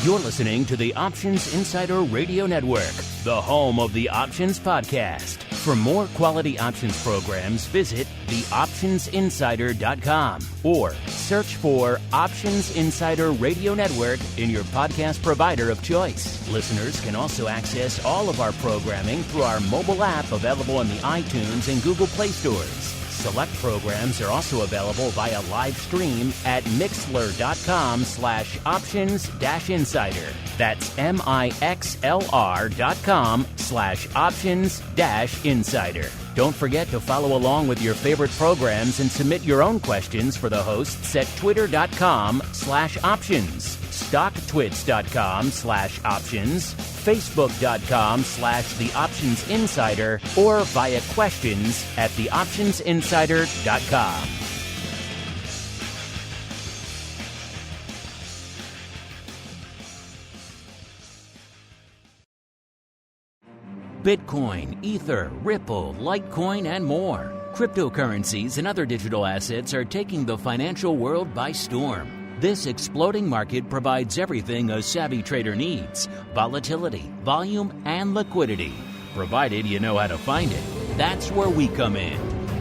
You're listening to the Options Insider Radio Network, the home of the Options Podcast. For more quality options programs, visit theoptionsinsider.com or search for Options Insider Radio Network in your podcast provider of choice. Listeners can also access all of our programming through our mobile app available in the iTunes and Google Play stores. Select programs are also available via live stream at mixlr.com/options-insider. That's mixlr.com/options-insider. Don't forget to follow along with your favorite programs and submit your own questions for the hosts at twitter.com/options, stocktwits.com/options, facebook.com/theoptionsinsider, or via questions at theoptionsinsider.com. Bitcoin, Ether, Ripple, Litecoin, and more. Cryptocurrencies and other digital assets are taking the financial world by storm. This exploding market provides everything a savvy trader needs: volatility, volume, and liquidity. Provided you know how to find it. That's where we come in.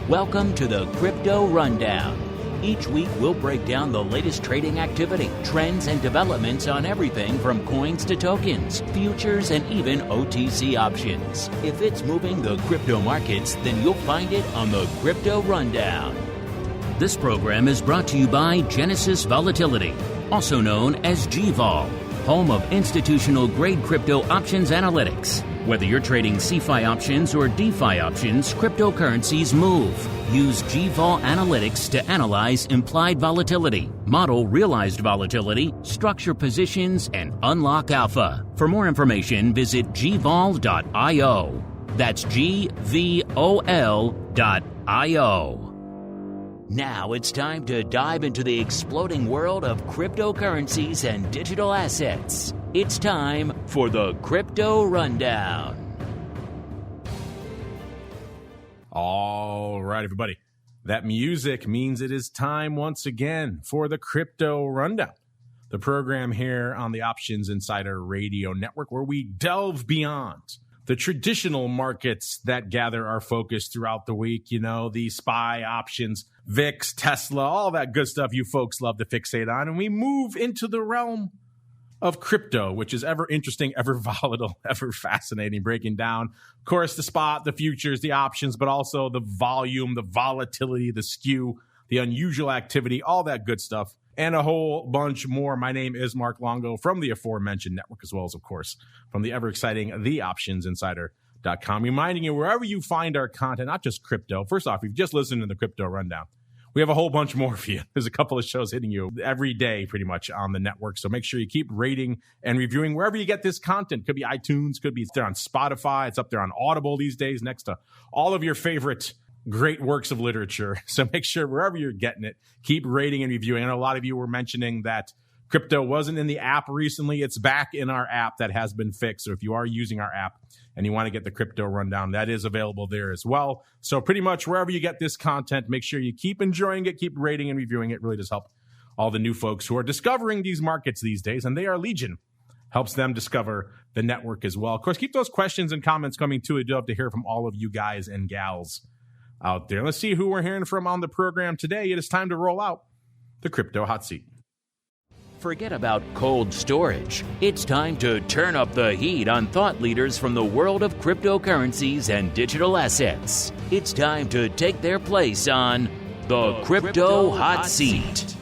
Welcome to the Crypto Rundown. Each week, we'll break down the latest trading activity, trends, and developments on everything from coins to tokens, futures, and even OTC options. If it's moving the crypto markets, then you'll find it on the Crypto Rundown. This program is brought to you by Genesis Volatility, also known as GVol, home of institutional-grade crypto options analytics. Whether you're trading CeFi options or DeFi options, cryptocurrencies move. Use GVol Analytics to analyze implied volatility, model realized volatility, structure positions, and unlock alpha. For more information, visit gvol.io. That's GVOL.io. Now it's time to dive into the exploding world of cryptocurrencies and digital assets. It's time for the Crypto Rundown. All right, everybody. That music means it is time once again for the Crypto Rundown, the program here on the Options Insider Radio Network, where we delve beyond the traditional markets that gather our focus throughout the week. You know, the SPY options, VIX, Tesla, all that good stuff you folks love to fixate on. And we move into the realm of crypto, which is ever interesting, ever volatile, ever fascinating, breaking down, of course, the spot, the futures, the options, but also the volume, the volatility, the SKEW, the unusual activity, all that good stuff, and a whole bunch more. My name is Mark Longo from the aforementioned network, as well as, of course, from the ever-exciting theoptionsinsider.com. Reminding you, wherever you find our content, not just crypto. First off, if you just listened to the Crypto Rundown, we have a whole bunch more for you. There's a couple of shows hitting you every day pretty much on the network. So make sure you keep rating and reviewing wherever you get this content. Could be iTunes, could be there on Spotify. It's up there on Audible these days next to all of your favorite great works of literature. So make sure wherever you're getting it, keep rating and reviewing. I know a lot of you were mentioning that crypto wasn't in the app recently. It's back in our app that has been fixed. So if you are using our app and you want to get the Crypto Rundown, that is available there as well. So pretty much wherever you get this content, make sure you keep enjoying it, keep rating and reviewing it. It really does help all the new folks who are discovering these markets these days, and they are legion. Helps them discover the network as well. Of course, keep those questions and comments coming too. I'd love to hear from all of you guys and gals out there. Let's see who we're hearing from on the program today. It is time to roll out the Crypto Hot Seat. Forget about cold storage. It's time to turn up the heat on thought leaders from the world of cryptocurrencies and digital assets. It's time to take their place on the Crypto Hot Seat.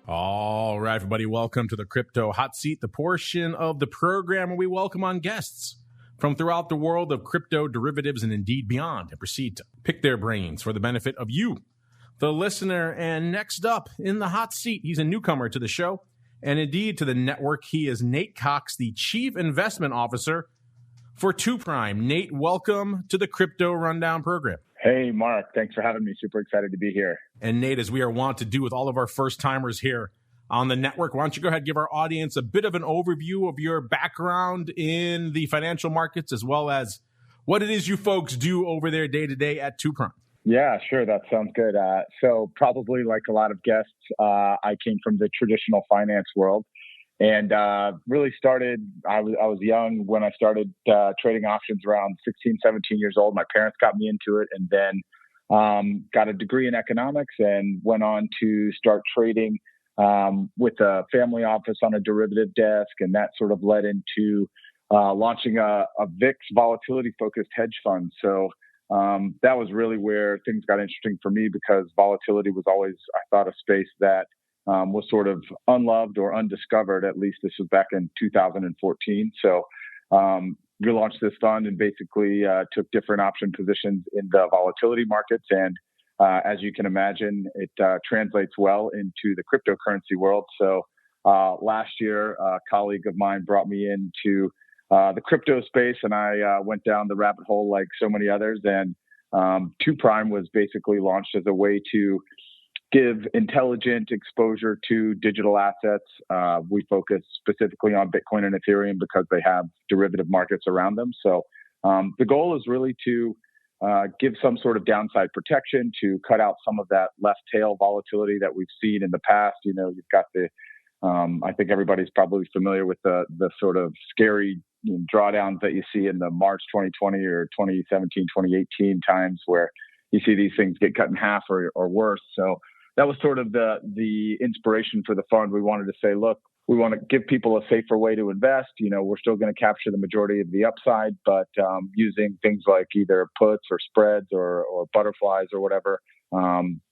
All right, everybody, welcome to the Crypto Hot Seat, the portion of the program where we welcome on guests from throughout the world of crypto, derivatives, and indeed beyond, and proceed to pick their brains for the benefit of you, the listener. And next up in the hot seat, he's a newcomer to the show and indeed to the network. He is Nate Cox, the Chief Investment Officer for 2Prime. Nate, welcome to the Crypto Rundown program. Hey, Mark. Thanks for having me. Super excited to be here. And Nate, as we are wont to do with all of our first-timers here on the network, why don't you go ahead and give our audience a bit of an overview of your background in the financial markets, as well as what it is you folks do over there day-to-day at 2Prime. Yeah, sure. That sounds good. So probably like a lot of guests, I came from the traditional finance world And really started, I was young when I started trading options around 16, 17 years old. My parents got me into it, and then got a degree in economics and went on to start trading with a family office on a derivative desk. And that sort of led into launching a VIX volatility-focused hedge fund. So that was really where things got interesting for me, because volatility was always, I thought, a space that was sort of unloved or undiscovered. At least this was back in 2014. So we launched this fund and basically took different option positions in the volatility markets. And as you can imagine, it translates well into the cryptocurrency world. So last year, a colleague of mine brought me into the crypto space, and I went down the rabbit hole like so many others. And 2Prime was basically launched as a way to give intelligent exposure to digital assets. We focus specifically on Bitcoin and Ethereum because they have derivative markets around them. So the goal is really to give some sort of downside protection, to cut out some of that left tail volatility that we've seen in the past. You know, you've got the, I think everybody's probably familiar with the sort of scary drawdowns that you see in the March 2020 or 2017, 2018 times, where you see these things get cut in half or worse. So that was sort of the inspiration for the fund. We wanted to say, look, we want to give people a safer way to invest. You know, we're still going to capture the majority of the upside, but using things like either puts or spreads or butterflies or whatever,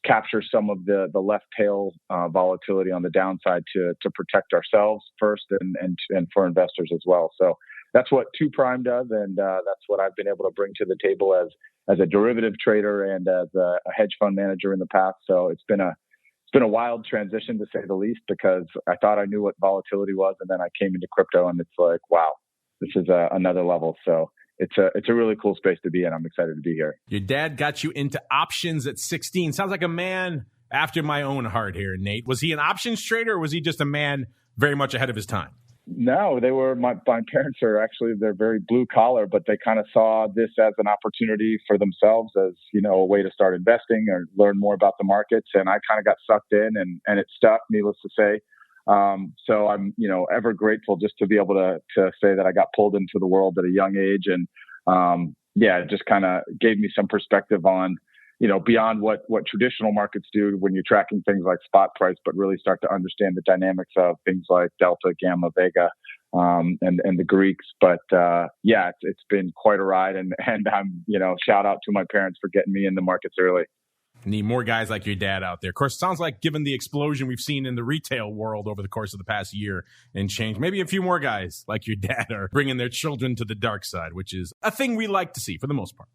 capture some of the left tail volatility on the downside to protect ourselves first and for investors as well. So that's what 2Prime does, and that's what I've been able to bring to the table as a derivative trader and as a hedge fund manager in the past. So it's been a wild transition, to say the least, because I thought I knew what volatility was, and then I came into crypto, and it's like, wow, this is another level. So it's a really cool space to be in. I'm excited to be here. Your dad got you into options at 16. Sounds like a man after my own heart here, Nate. Was he an options trader, or was he just a man very much ahead of his time? No, they were, my parents are actually, they're very blue collar, but they kind of saw this as an opportunity for themselves, as, you know, a way to start investing or learn more about the markets. And I kind of got sucked in, and it stuck, needless to say. So I'm, you know, ever grateful just to be able to say that I got pulled into the world at a young age. And it just kind of gave me some perspective on, you know, beyond what traditional markets do when you're tracking things like spot price, but really start to understand the dynamics of things like Delta, Gamma, Vega, and the Greeks. But it's been quite a ride, and I'm, you know, shout out to my parents for getting me in the markets early. Need more guys like your dad out there. Of course, it sounds like, given the explosion we've seen in the retail world over the course of the past year and change, maybe a few more guys like your dad are bringing their children to the dark side, which is a thing we like to see for the most part.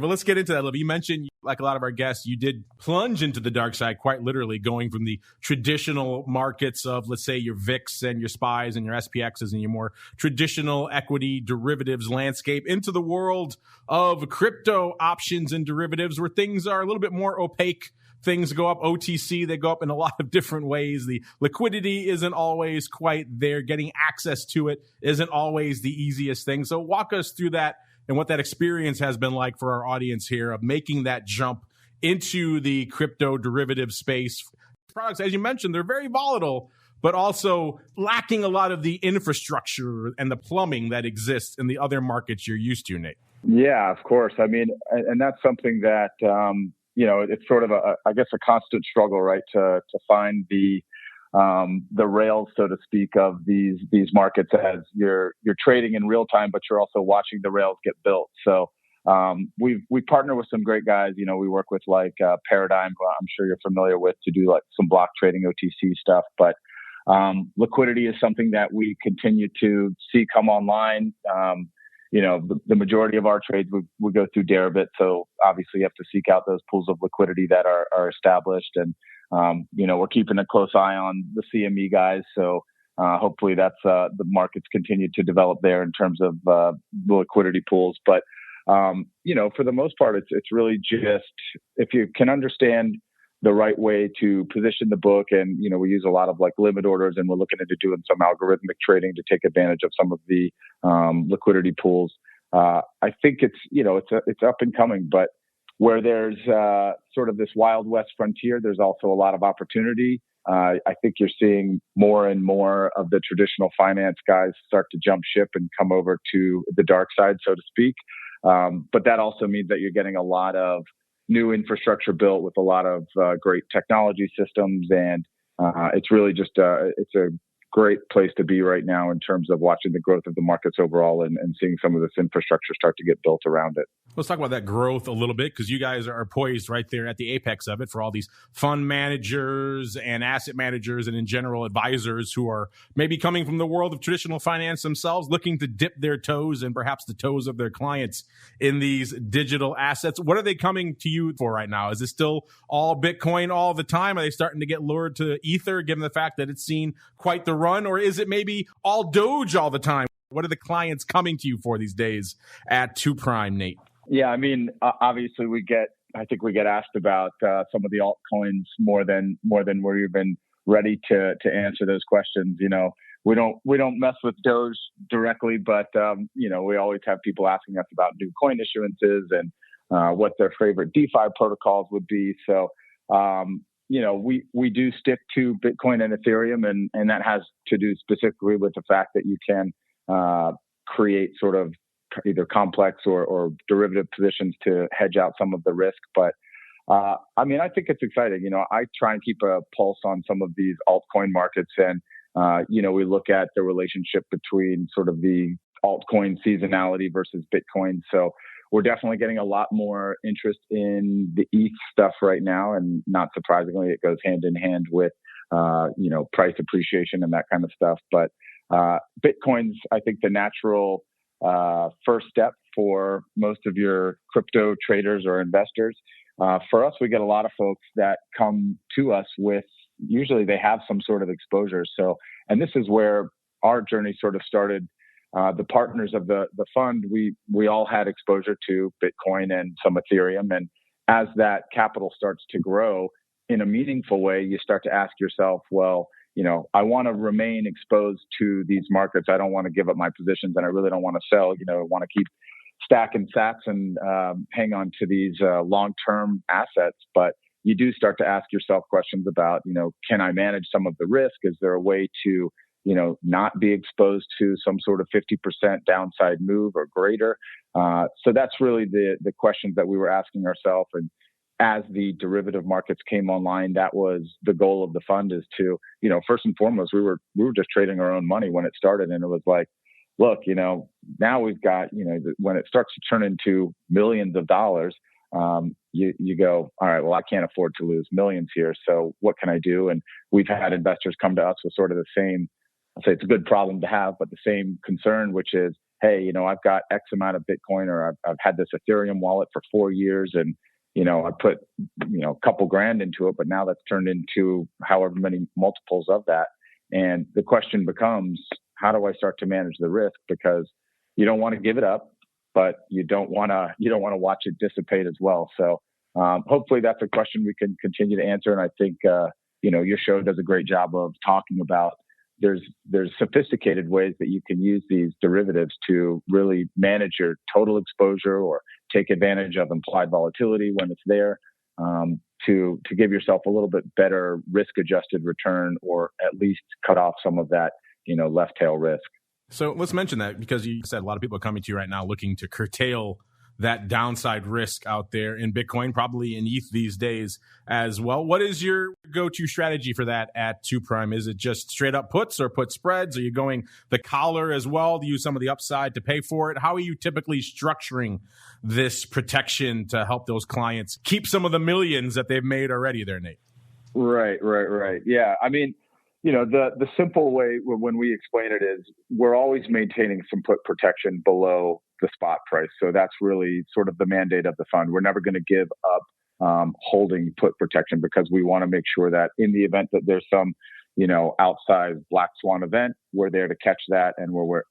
Well, let's get into that a little bit. You mentioned, like a lot of our guests, you did plunge into the dark side, quite literally, going from the traditional markets of, let's say, your VIX and your SPYs and your SPXs and your more traditional equity derivatives landscape into the world of crypto options and derivatives, where things are a little bit more opaque. Things go up OTC. They go up in a lot of different ways. The liquidity isn't always quite there. Getting access to it isn't always the easiest thing. So walk us through that and what that experience has been like for our audience here of making that jump into the crypto derivative space. Products, as you mentioned, they're very volatile, but also lacking a lot of the infrastructure and the plumbing that exists in the other markets you're used to, Nate. Yeah, of course. I mean, and that's something that, you know, it's sort of a constant struggle, right? To find the rails, so to speak, of these markets as you're trading in real time, but you're also watching the rails get built. So we partner with some great guys. You know, we work with like Paradigm, who I'm sure you're familiar with, to do like some block trading OTC stuff. But liquidity is something that we continue to see come online. You know, the majority of our trades we go through Deribit, so obviously you have to seek out those pools of liquidity that are established. And you know, we're keeping a close eye on the CME guys. So hopefully that's the markets continue to develop there in terms of the liquidity pools. But you know, for the most part, it's really just if you can understand the right way to position the book. And, you know, we use a lot of like limit orders, and we're looking into doing some algorithmic trading to take advantage of some of the liquidity pools. I think it's, you know, it's up and coming, but where there's sort of this Wild West frontier, there's also a lot of opportunity. I think you're seeing more and more of the traditional finance guys start to jump ship and come over to the dark side, so to speak. But that also means that you're getting a lot of new infrastructure built with a lot of great technology systems. And it's really just it's a great place to be right now in terms of watching the growth of the markets overall and seeing some of this infrastructure start to get built around it. Let's talk about that growth a little bit, because you guys are poised right there at the apex of it for all these fund managers and asset managers and in general advisors who are maybe coming from the world of traditional finance themselves, looking to dip their toes and perhaps the toes of their clients in these digital assets. What are they coming to you for right now? Is it still all Bitcoin all the time? Are they starting to get lured to Ether, given the fact that it's seen quite the run? Or is it maybe all Doge all the time? What are the clients coming to you for these days at 2 Prime, Nate? Yeah, I mean, obviously I think we get asked about some of the altcoins more than we're even ready to answer those questions. You know, we don't mess with Doge directly, but you know, we always have people asking us about new coin issuances and what their favorite DeFi protocols would be. So, you know, we do stick to Bitcoin and Ethereum, and that has to do specifically with the fact that you can create sort of either complex or derivative positions to hedge out some of the risk. But I mean, I think it's exciting. You know, I try and keep a pulse on some of these altcoin markets, and you know, we look at the relationship between sort of the altcoin seasonality versus Bitcoin. So we're definitely getting a lot more interest in the ETH stuff right now, and not surprisingly, it goes hand in hand with you know, price appreciation and that kind of stuff. But Bitcoin's, I think, the natural first step for most of your crypto traders or investors. For us, we get a lot of folks that come to us with, usually they have some sort of exposure. So, and this is where our journey sort of started. The partners of the fund, we all had exposure to Bitcoin and some Ethereum. And as that capital starts to grow in a meaningful way, you start to ask yourself, well, you know, I want to remain exposed to these markets. I don't want to give up my positions, and I really don't want to sell. You know, I want to keep stacking sats and hang on to these long-term assets. But you do start to ask yourself questions about, you know, can I manage some of the risk? Is there a way to, you know, not be exposed to some sort of 50% downside move or greater? So that's really the questions that we were asking ourselves. And as the derivative markets came online, that was the goal of the fund, is to, you know, first and foremost, we were just trading our own money when it started. And it was like, look, you know, now we've got, you know, when it starts to turn into millions of dollars, you go, all right, well, I can't afford to lose millions here. So what can I do? And we've had investors come to us with sort of the same, I'll say it's a good problem to have, but the same concern, which is, hey, you know, I've got X amount of Bitcoin, or I've had this Ethereum wallet for 4 years, and you know, I put, you know, a couple grand into it, but now that's turned into however many multiples of that. And the question becomes, how do I start to manage the risk? Because you don't want to give it up, but you don't want to watch it dissipate as well. So hopefully that's a question we can continue to answer. And I think, you know, your show does a great job of talking about there's sophisticated ways that you can use these derivatives to really manage your total exposure or take advantage of implied volatility when it's there, to give yourself a little bit better risk-adjusted return, or at least cut off some of that, you know, left tail risk. So let's mention that, because you said a lot of people are coming to you right now looking to curtail that downside risk out there in Bitcoin, probably in ETH these days as well. What is your go-to strategy for that at 2 Prime? Is it just straight up puts or put spreads? Are you going the collar as well to use some of the upside to pay for it? How are you typically structuring this protection to help those clients keep some of the millions that they've made already there, Nate? Right. Yeah. I mean, you know, the simple way when we explain it is we're always maintaining some put protection below the spot price. So that's really sort of the mandate of the fund. We're never going to give up holding put protection, because we want to make sure that in the event that there's some, you know, outsized black swan event, we're there to catch that, and we're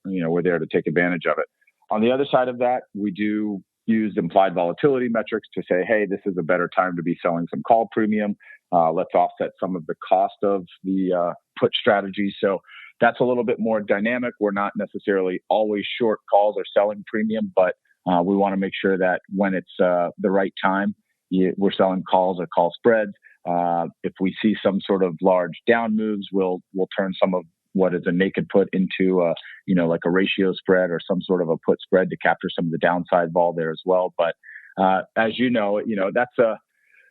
there to take advantage of it. On the other side of that, we do use implied volatility metrics to say, hey, this is a better time to be selling some call premium. Let's offset some of the cost of the put strategy. So that's a little bit more dynamic. We're not necessarily always short calls or selling premium, but we want to make sure that when it's the right time, we're selling calls or call spreads. If we see some sort of large down moves, we'll turn some of what is a naked put into like a ratio spread or some sort of a put spread to capture some of the downside vol there as well. But as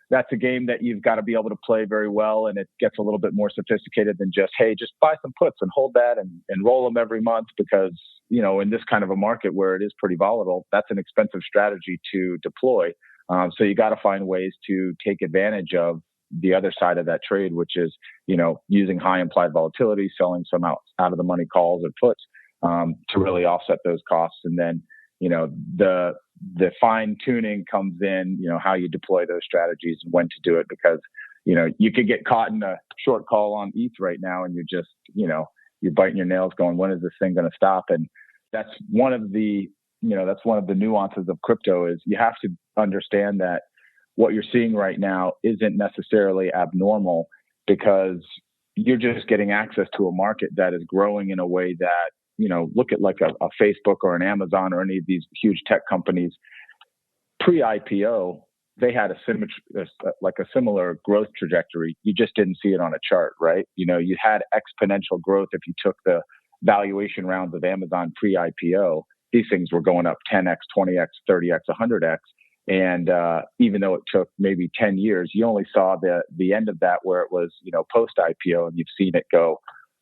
that's a game that you've got to be able to play very well, and it gets a little bit more sophisticated than just, hey, just buy some puts and hold that and roll them every month, because in this kind of a market where it is pretty volatile, that's an expensive strategy to deploy. So you got to find ways to take advantage of the other side of that trade, which is using high implied volatility, selling some out of the money calls or puts to really offset those costs. And then the fine tuning comes in, how you deploy those strategies and when to do it, because, you could get caught in a short call on ETH right now and you're just, you're biting your nails going, when is this thing going to stop? And that's one of the nuances of crypto is you have to understand that what you're seeing right now isn't necessarily abnormal, because you're just getting access to a market that is growing in a way that, look at like a Facebook or an Amazon or any of these huge tech companies. Pre-IPO, they had a similar growth trajectory. You just didn't see it on a chart, right? You had exponential growth. If you took the valuation rounds of Amazon pre-IPO, these things were going up 10x, 20x, 30x, 100x. And even though it took maybe 10 years, you only saw the end of that where it was, post-IPO, and you've seen it go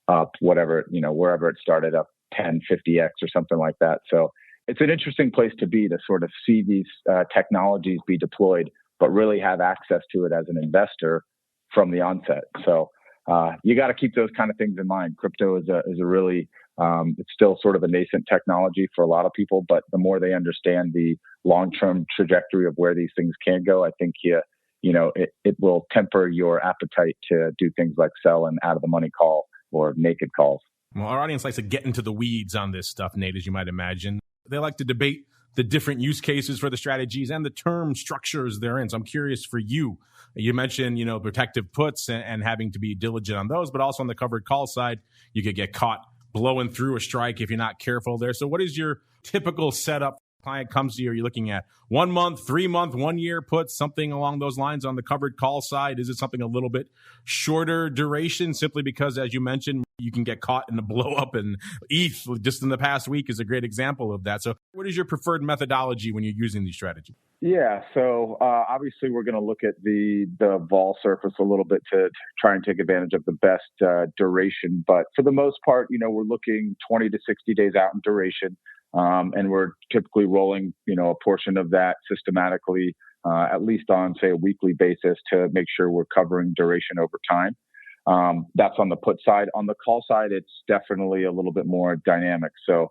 up, wherever it started, up 10, 50x or something like that. So it's an interesting place to be, to sort of see these technologies be deployed, but really have access to it as an investor from the onset. So you got to keep those kind of things in mind. Crypto is a really, it's still sort of a nascent technology for a lot of people, but the more they understand the long-term trajectory of where these things can go, I think it will temper your appetite to do things like sell an out of the money call or naked calls. Well, our audience likes to get into the weeds on this stuff, Nate, as you might imagine. They like to debate the different use cases for the strategies and the term structures they're in. So I'm curious for you. You mentioned, protective puts and having to be diligent on those, but also on the covered call side, you could get caught blowing through a strike if you're not careful there. So what is your typical setup? Client comes to you, are you looking at 1 month, 3 month, 1 year puts, something along those lines on the covered call side? Is it something a little bit shorter duration, simply because, as you mentioned, you can get caught in a blow up, and ETH just in the past week is a great example of that. So what is your preferred methodology when you're using these strategies? Yeah, so obviously we're going to look at the vol surface a little bit to try and take advantage of the best duration. But for the most part, we're looking 20 to 60 days out in duration. And we're typically rolling, a portion of that systematically, at least on, say, a weekly basis, to make sure we're covering duration over time. That's on the put side. On the call side, it's definitely a little bit more dynamic. So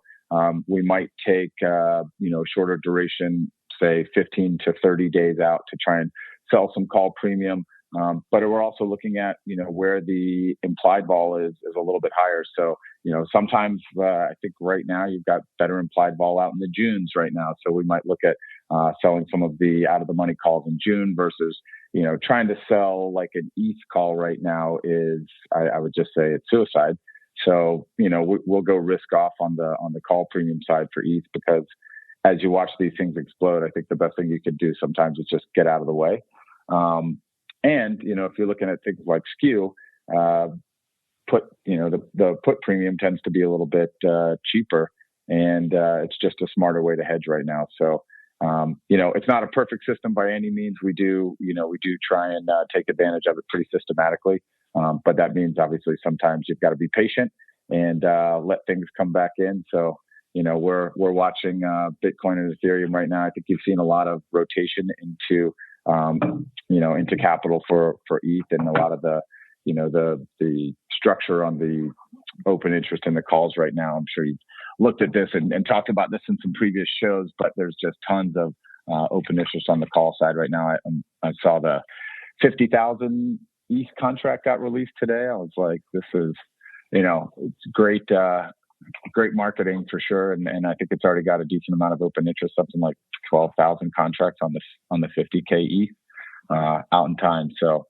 we might take, shorter duration, say 15 to 30 days out, to try and sell some call premium. But we're also looking at, where the implied vol is a little bit higher. So, sometimes I think right now you've got better implied vol out in the Junes right now. So we might look at selling some of the out of the money calls in June versus, trying to sell like an ETH call right now is, I would just say it's suicide. So, we'll go risk off on the call premium side for ETH, because as you watch these things explode, I think the best thing you could do sometimes is just get out of the way. And, if you're looking at things like SKEW, the put premium tends to be a little bit cheaper, and it's just a smarter way to hedge right now. So, it's not a perfect system by any means. We do try and take advantage of it pretty systematically. But that means obviously sometimes you've got to be patient and let things come back in. So, we're watching Bitcoin and Ethereum right now. I think you've seen a lot of rotation into capital for ETH, and a lot of the structure on the open interest in the calls right now. I'm sure you've looked at this and talked about this in some previous shows, but there's just tons of open interest on the call side right now. I saw the 50,000 ETH contract got released today. I was like, this is, it's great marketing for sure. And I think it's already got a decent amount of open interest, something like 12,000 contracts on the 50K ETH out in time. So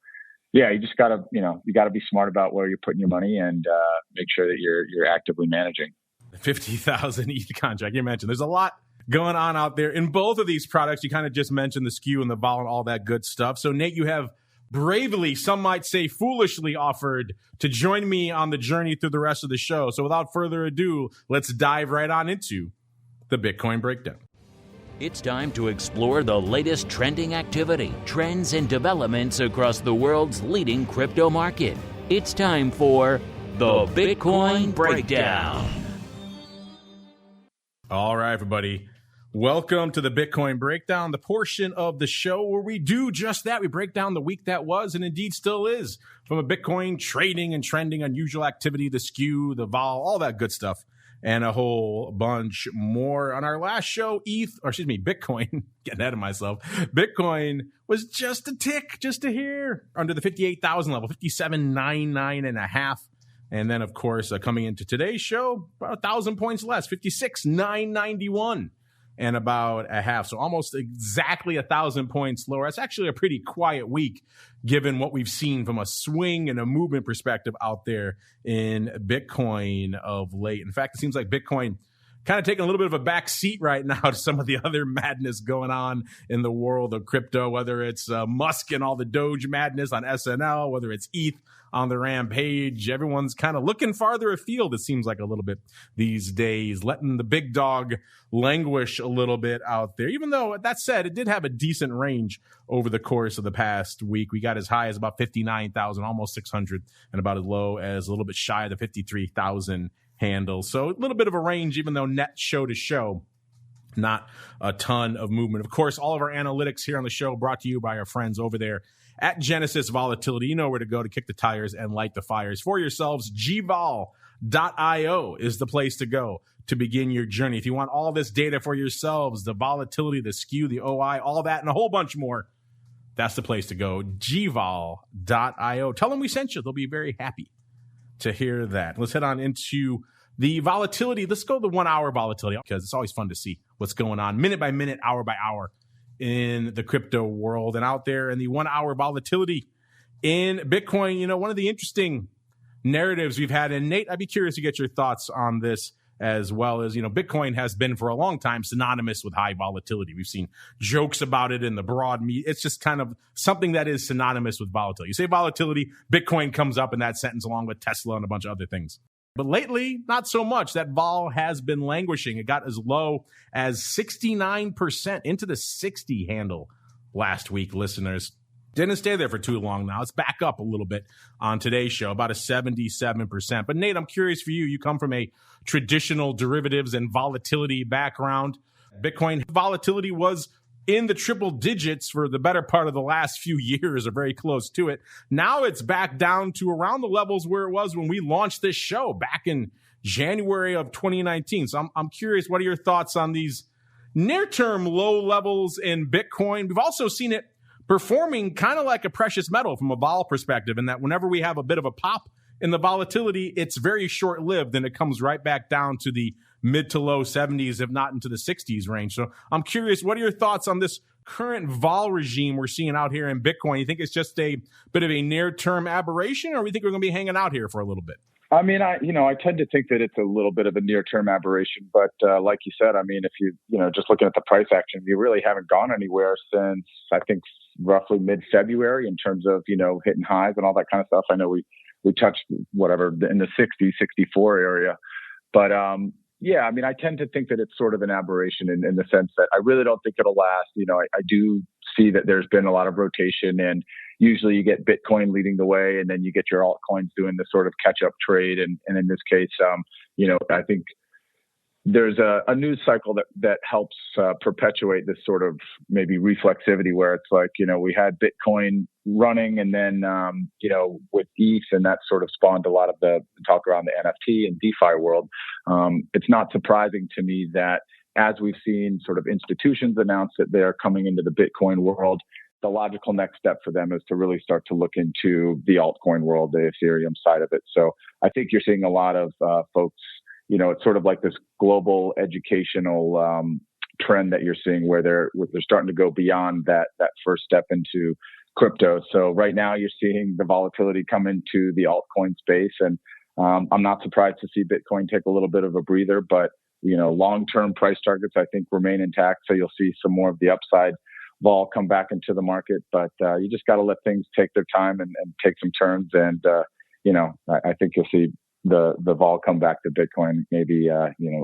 yeah, you just gotta, you gotta be smart about where you're putting your money and make sure that you're actively managing. 50,000 ETH contract. You mentioned there's a lot going on out there in both of these products. You kind of just mentioned the SKEW and the vol and all that good stuff. So Nate, you have bravely, some might say foolishly, offered to join me on the journey through the rest of the show. So without further ado, let's dive right on into the Bitcoin breakdown. It's time to explore the latest trending activity, trends, and developments across the world's leading crypto market. It's time for the Bitcoin Breakdown. All right, everybody. Welcome to the Bitcoin Breakdown, the portion of the show where we do just that. We break down the week that was and indeed still is, from a Bitcoin trading and trending unusual activity, the SKEW, the vol, all that good stuff, and a whole bunch more. On our last show, Bitcoin, getting ahead of myself, Bitcoin was just a tick, just a hair under the 58,000 level, 57.99.5. And then, of course, coming into today's show, about 1,000 points less, 56,991 and about a half. So almost exactly 1,000 points lower. That's actually a pretty quiet week, given what we've seen from a swing and a movement perspective out there in Bitcoin of late. In fact, it seems like Bitcoin kind of taking a little bit of a back seat right now to some of the other madness going on in the world of crypto, whether it's Musk and all the Doge madness on SNL, whether it's ETHE on the rampage. Everyone's kind of looking farther afield, it seems like, a little bit these days, letting the big dog languish a little bit out there. Even though, that said, it did have a decent range over the course of the past week. We got as high as about 59,000, almost 600, and about as low as a little bit shy of the 53,000 handle. So a little bit of a range, even though net show to show, not a ton of movement. Of course, all of our analytics here on the show brought to you by our friends over there at Genesis Volatility. You know where to go to kick the tires and light the fires for yourselves. gvol.io is the place to go to begin your journey. If you want all this data for yourselves, the volatility, the SKEW, the OI, all that, and a whole bunch more, that's the place to go. gvol.io. Tell them we sent you. They'll be very happy to hear that. Let's head on into the volatility. Let's go to the 1 hour volatility, because it's always fun to see what's going on minute by minute, hour by hour in the crypto world. And out there in the 1 hour volatility in Bitcoin, you know, one of the interesting narratives we've had, and Nate, I'd be curious to get your thoughts on this as well, as, you know, Bitcoin has been for a long time synonymous with high volatility. We've seen jokes about it in the broad media. It's just kind of something that is synonymous with volatility. You say volatility, Bitcoin comes up in that sentence along with Tesla and a bunch of other things. But lately, not so much. That vol has been languishing. It got as low as 69% into the 60 handle last week, listeners. Didn't stay there for too long now. It's back up a little bit on today's show, about a 77%. But Nate, I'm curious for you. You come from a traditional derivatives and volatility background. Bitcoin volatility was in the triple digits for the better part of the last few years, or very close to it. Now it's back down to around the levels where it was when we launched this show back in January of 2019. So I'm curious, what are your thoughts on these near-term low levels in Bitcoin? We've also seen it performing kind of like a precious metal from a vol perspective, in that whenever we have a bit of a pop in the volatility, it's very short-lived, and it comes right back down to the mid to low 70s, if not into the 60s range. So I'm curious, what are your thoughts on this current vol regime we're seeing out here in Bitcoin? You think it's just a bit of a near-term aberration, or we think we're going to be hanging out here for a little bit? I mean, I tend to think that it's a little bit of a near-term aberration, but like you said, I mean, if you just looking at the price action, you really haven't gone anywhere since, I think, roughly mid-February in terms of, hitting highs and all that kind of stuff. I know we touched whatever in the 60, 64 area, but yeah, I mean, I tend to think that it's sort of an aberration in the sense that I really don't think it'll last. I do see that there's been a lot of rotation, and usually you get Bitcoin leading the way, and then you get your altcoins doing the sort of catch-up trade. And in this case, I think there's a news cycle that helps perpetuate this sort of maybe reflexivity, where it's like, we had Bitcoin running, and then, with ETHE, and that sort of spawned a lot of the talk around the NFT and DeFi world. It's not surprising to me that as we've seen sort of institutions announce that they're coming into the Bitcoin world, the logical next step for them is to really start to look into the altcoin world, the Ethereum side of it. So I think you're seeing a lot of folks, it's sort of like this global educational trend that you're seeing where they're starting to go beyond that first step into crypto. So right now you're seeing the volatility come into the altcoin space, and I'm not surprised to see Bitcoin take a little bit of a breather, but long-term price targets I think remain intact. So you'll see some more of the upside vol come back into the market. But you just got to let things take their time and take some turns. And, I think you'll see the vol come back to Bitcoin maybe,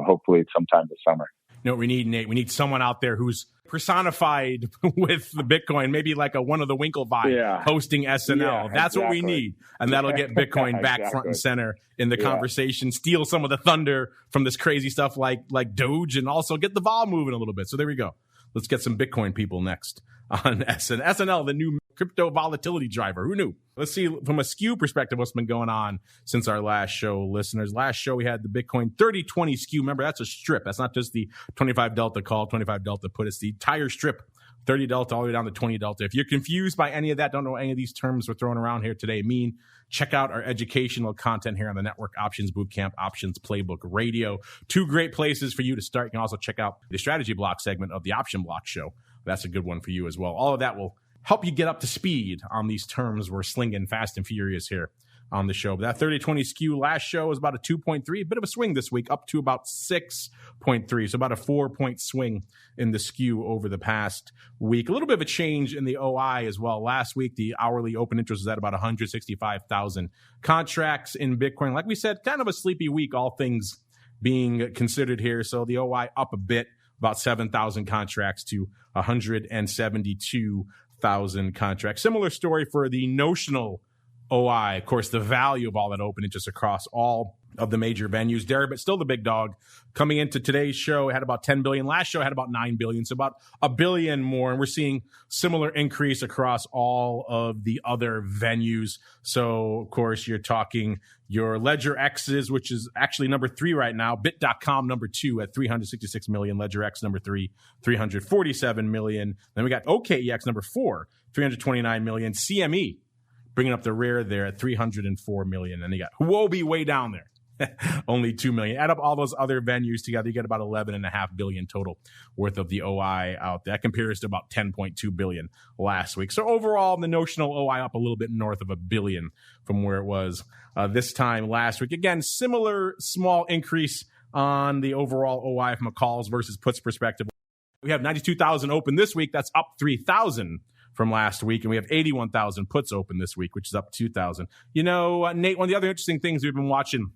hopefully sometime this summer. You know what we need, Nate? We need someone out there who's personified with the Bitcoin, maybe like a One of the Winklevi hosting SNL. Yeah, That's exactly. what we need. And that'll get Bitcoin back front and center in the conversation, steal some of the thunder from this crazy stuff like Doge, and also get the vol moving a little bit. So there we go. Let's get some Bitcoin people next on SNL, the new crypto volatility driver. Who knew? Let's see from a SKEW perspective what's been going on since our last show, listeners. Last show, we had the Bitcoin 30-20 SKEW. Remember, that's a strip. That's not just the 25 delta call, 25 delta put. It's the entire strip, 30 delta all the way down to 20 delta. If you're confused by any of that, don't know any of these terms we're throwing around here today mean, check out our educational content here on the Network Options Bootcamp, Options Playbook Radio. Two great places for you to start. You can also check out the strategy block segment of the Option Block Show. That's a good one for you as well. All of that will help you get up to speed on these terms we're slinging fast and furious here on the show. But that 30-20 SKEW last show was about a 2.3, a bit of a swing this week, up to about 6.3. So about a 4-point swing in the SKEW over the past week. A little bit of a change in the OI as well. Last week, the hourly open interest was at about 165,000 contracts in Bitcoin. Like we said, kind of a sleepy week, all things being considered here. So the OI up a bit, about 7,000 contracts to 172,000 contracts. Similar story for the notional OI. Of course, the value of all that open interest across all of the major venues there, but still the big dog. Coming into today's show, it had about 10 billion. Last show had about 9 billion, so about a billion more. And we're seeing similar increase across all of the other venues. So, of course, you're talking your Ledger X's, which is actually number 3 right now. Bit.com number 2 at 366 million. Ledger X number 3, 347 million. Then we got OKEX number 4, 329 million. CME bringing up the rear there at 304 million. And you got Huobi way down there. Only 2 million. Add up all those other venues together, you get about 11.5 billion total worth of the OI out there. That compares to about 10.2 billion last week. So overall, the notional OI up a little bit north of a billion from where it was this time last week. Again, similar small increase on the overall OI from a calls versus puts perspective. We have 92,000 open this week. That's up 3,000 from last week, and we have 81,000 puts open this week, which is up 2,000. You know, Nate, one of the other interesting things we've been watching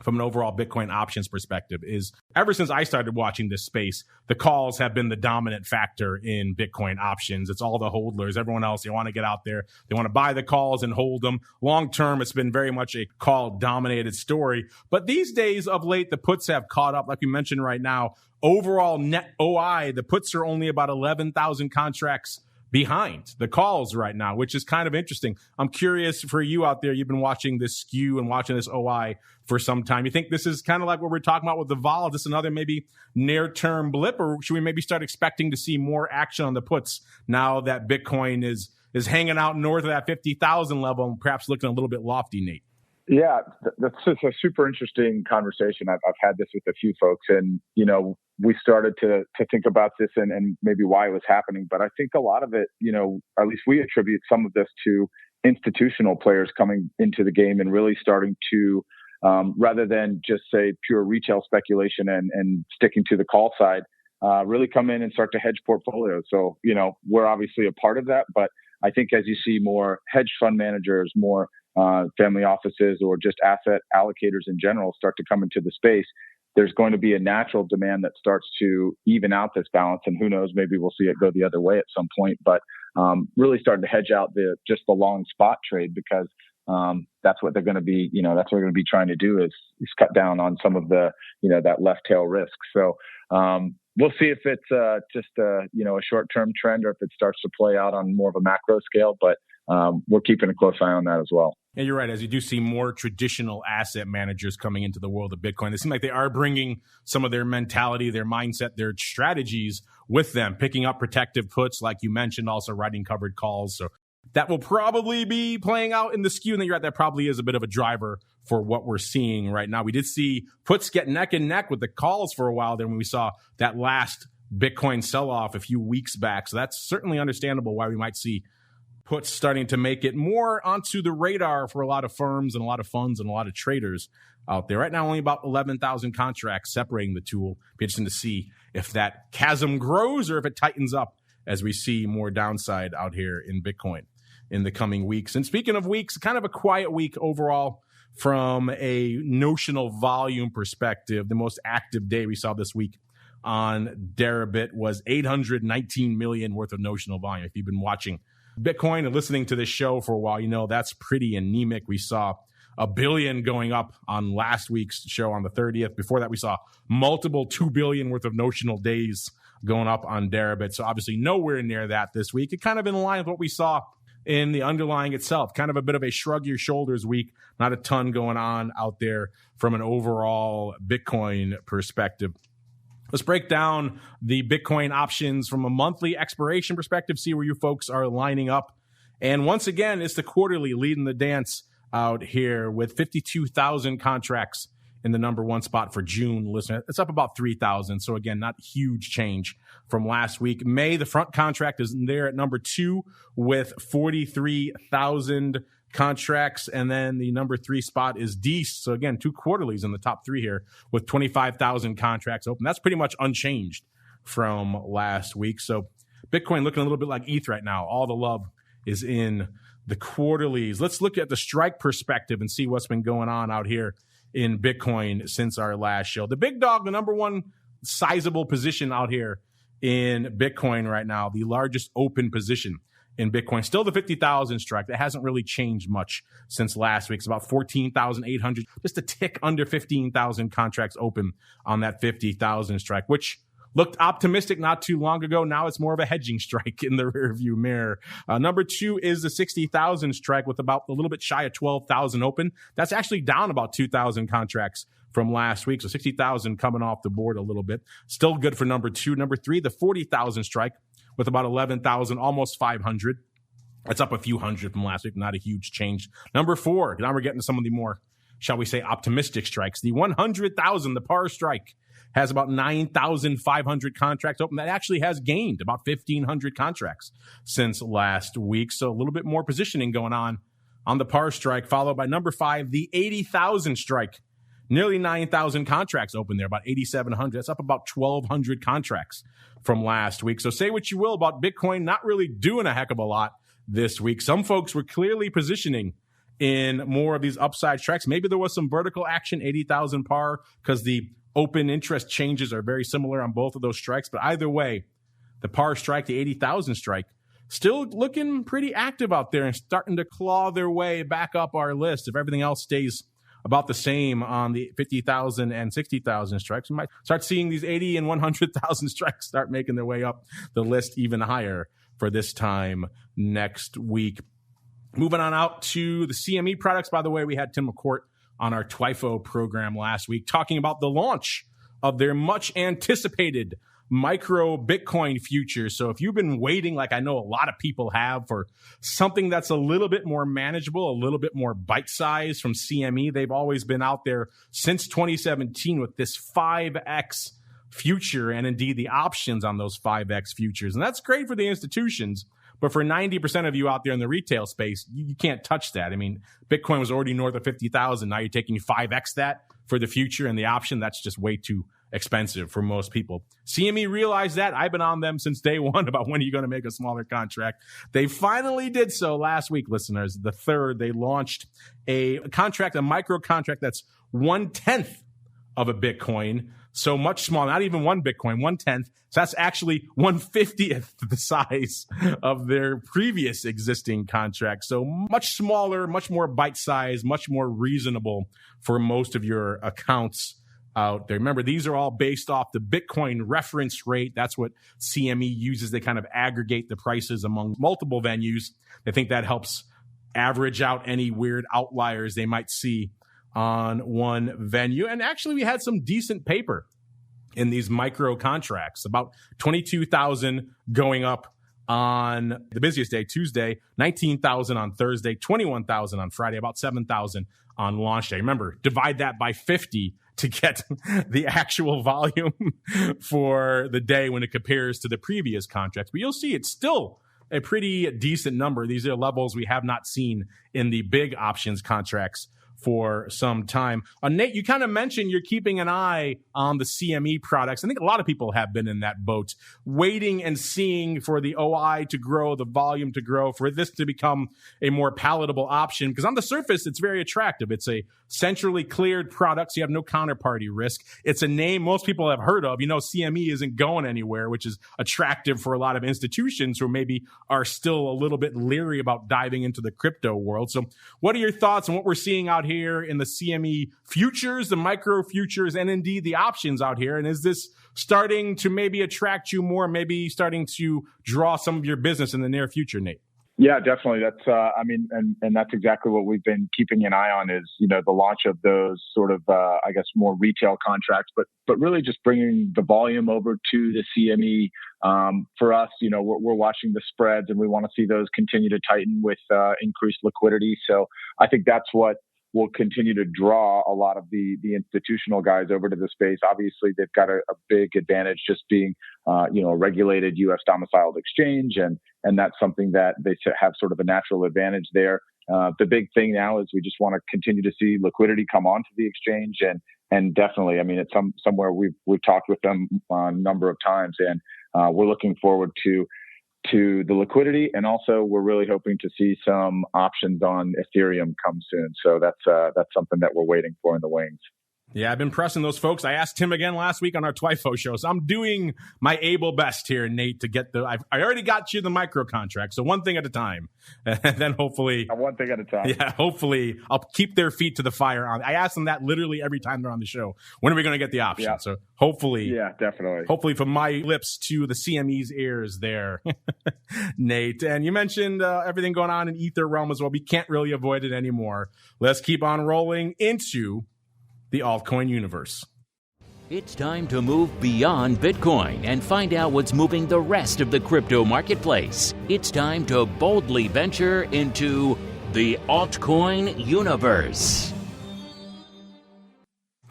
from an overall Bitcoin options perspective is ever since I started watching this space, the calls have been the dominant factor in Bitcoin options. It's all the hodlers. Everyone else, they want to get out there. They want to buy the calls and hold them. Long term, it's been very much a call-dominated story. But these days of late, the puts have caught up. Like we mentioned right now, overall net OI, the puts are only about 11,000 contracts behind the calls right now, which is kind of interesting. I'm curious for you out there. You've been watching this SKEW and watching this OI for some time. You think this is kind of like what we're talking about with the vol? Is this another maybe near-term blip, or should we maybe start expecting to see more action on the puts now that Bitcoin is hanging out north of that 50,000 level and perhaps looking a little bit lofty, Nate? Yeah, that's just a super interesting conversation. I've had this with a few folks, and we started to think about this and maybe why it was happening. But I think a lot of it, at least we attribute some of this to institutional players coming into the game and really starting to, rather than just say pure retail speculation and sticking to the call side, really come in and start to hedge portfolios. So, we're obviously a part of that, but I think as you see more hedge fund managers, more family offices, or just asset allocators in general start to come into the space, there's going to be a natural demand that starts to even out this balance. And who knows, maybe we'll see it go the other way at some point, but really starting to hedge out the long spot trade, because that's what they're going to be, that's what we're going to be trying to do is cut down on some of the, that left tail risk. So we'll see if it's just a short-term trend or if it starts to play out on more of a macro scale, but we're keeping a close eye on that as well. Yeah, you're right. As you do see more traditional asset managers coming into the world of Bitcoin, it seems like they are bringing some of their mentality, their mindset, their strategies with them, picking up protective puts, like you mentioned, also writing covered calls. So that will probably be playing out in the SKEW, and you're right, that probably is a bit of a driver for what we're seeing right now. We did see puts get neck and neck with the calls for a while there when we saw that last Bitcoin sell-off a few weeks back. So that's certainly understandable why we might see puts starting to make it more onto the radar for a lot of firms and a lot of funds and a lot of traders out there. Right now, only about 11,000 contracts separating the two. Be interesting to see if that chasm grows or if it tightens up as we see more downside out here in Bitcoin in the coming weeks. And speaking of weeks, kind of a quiet week overall from a notional volume perspective. The most active day we saw this week on Deribit was 819 million worth of notional volume. If you've been watching Bitcoin and listening to this show for a while, you know that's pretty anemic. We saw $1 billion going up on last week's show on the 30th. Before that, we saw multiple $2 billion worth of notional days going up on Deribit. So obviously nowhere near that this week. It kind of in line with what we saw in the underlying itself. Kind of a bit of a shrug your shoulders week. Not a ton going on out there from an overall Bitcoin perspective. Let's break down the Bitcoin options from a monthly expiration perspective, see where you folks are lining up. And once again, it's the quarterly leading the dance out here with 52,000 contracts in the number one spot for June. Listen, it's up about 3,000. So again, not huge change from last week. May, the front contract is there at number 2 with 43,000 contracts. And then the number 3 spot is Deece. So again, 2 quarterlies in the top 3 here with 25,000 contracts open. That's pretty much unchanged from last week. So Bitcoin looking a little bit like ETHE right now. All the love is in the quarterlies. Let's look at the strike perspective and see what's been going on out here in Bitcoin since our last show. The big dog, the number one sizable position out here in Bitcoin right now, the largest open position in Bitcoin, still the 50,000 strike. That hasn't really changed much since last week. It's about 14,800, just a tick under 15,000 contracts open on that 50,000 strike, which looked optimistic not too long ago. Now it's more of a hedging strike in the rearview mirror. Number 2 is the 60,000 strike with about a little bit shy of 12,000 open. That's actually down about 2,000 contracts from last week. So 60,000 coming off the board a little bit. Still good for number 2. Number 3, the 40,000 strike with about 11,000, almost 500. That's up a few hundred from last week. Not a huge change. Number 4, now we're getting to some of the more, shall we say, optimistic strikes. The 100,000, the par strike, has about 9,500 contracts open. That actually has gained about 1,500 contracts since last week. So a little bit more positioning going on the par strike, followed by number 5, the 80,000 strike. Nearly 9,000 contracts open there, about 8,700. That's up about 1,200 contracts from last week. So say what you will about Bitcoin, not really doing a heck of a lot this week. Some folks were clearly positioning in more of these upside strikes. Maybe there was some vertical action, 80,000 par, because the open interest changes are very similar on both of those strikes. But either way, the par strike, the 80,000 strike, still looking pretty active out there and starting to claw their way back up our list. If everything else stays about the same on the 50,000 and 60,000 strikes, we might start seeing these 80 and 100,000 strikes start making their way up the list even higher for this time next week. Moving on out to the CME products. By the way, we had Tim McCourt on our TWIFO program last week talking about the launch of their much anticipated micro Bitcoin futures. So if you've been waiting, like I know a lot of people have, for something that's a little bit more manageable, a little bit more bite-sized from CME, they've always been out there since 2017 with this 5X future and indeed the options on those 5X futures. And that's great for the institutions. But for 90% of you out there in the retail space, you can't touch that. I mean, Bitcoin was already north of 50,000. Now you're taking 5X that for the future and the option. That's just way too expensive for most people. CME realized that. I've been on them since day one about when are you going to make a smaller contract. They finally did so last week, listeners. The 3rd, they launched a contract, a micro contract that's 1/10 of a Bitcoin. So much smaller, not even 1 Bitcoin, 1/10. So that's actually 1/50th the size of their previous existing contract. So much smaller, much more bite-sized, much more reasonable for most of your accounts out there. Remember, these are all based off the Bitcoin reference rate. That's what CME uses. They kind of aggregate the prices among multiple venues. They think that helps average out any weird outliers they might see on one venue. And actually, we had some decent paper in these micro contracts, about 22,000 going up on the busiest day, Tuesday, 19,000 on Thursday, 21,000 on Friday, about 7,000 on launch day. Remember, divide that by 50 to get the actual volume for the day when it compares to the previous contracts. But you'll see it's still a pretty decent number. These are levels we have not seen in the big options contracts for some time. Nate, you kind of mentioned you're keeping an eye on the CME products. I think a lot of people have been in that boat, waiting and seeing for the OI to grow, the volume to grow, for this to become a more palatable option. Because on the surface, it's very attractive. It's a centrally cleared product, so you have no counterparty risk. It's a name most people have heard of. You know, CME isn't going anywhere, which is attractive for a lot of institutions who maybe are still a little bit leery about diving into the crypto world. So what are your thoughts on what we're seeing out here in the CME futures, the micro futures, and indeed the options out here? And is this starting to maybe attract you more, maybe starting to draw some of your business in the near future, Nate? Yeah, definitely. That's, and that's exactly what we've been keeping an eye on is, the launch of those sort of, more retail contracts, but really just bringing the volume over to the CME. For us, we're watching the spreads and we want to see those continue to tighten with increased liquidity. So I think that's what will continue to draw a lot of the institutional guys over to the space. Obviously, they've got a big advantage just being, a regulated U.S. domiciled exchange. And that's something that they have sort of a natural advantage there. The big thing now is we just want to continue to see liquidity come onto the exchange. And definitely, it's somewhere we've talked with them a number of times. And we're looking forward to the liquidity, and also we're really hoping to see some options on Ethereum come soon. So that's something that we're waiting for in the wings. Yeah, I've been pressing those folks. I asked Tim again last week on our TWIFO show, so I'm doing my able best here, Nate, to get I already got you the micro contract, so one thing at a time, and then hopefully one thing at a time. Yeah, hopefully I'll keep their feet to the fire. I ask them that literally every time they're on the show. When are we going to get the option? Yeah. So hopefully, yeah, definitely. Hopefully, from my lips to the CME's ears, there, Nate. And you mentioned everything going on in Ether realm as well. We can't really avoid it anymore. Let's keep on rolling into the altcoin universe. It's time to move beyond Bitcoin and find out what's moving the rest of the crypto marketplace. It's time to boldly venture into the altcoin universe.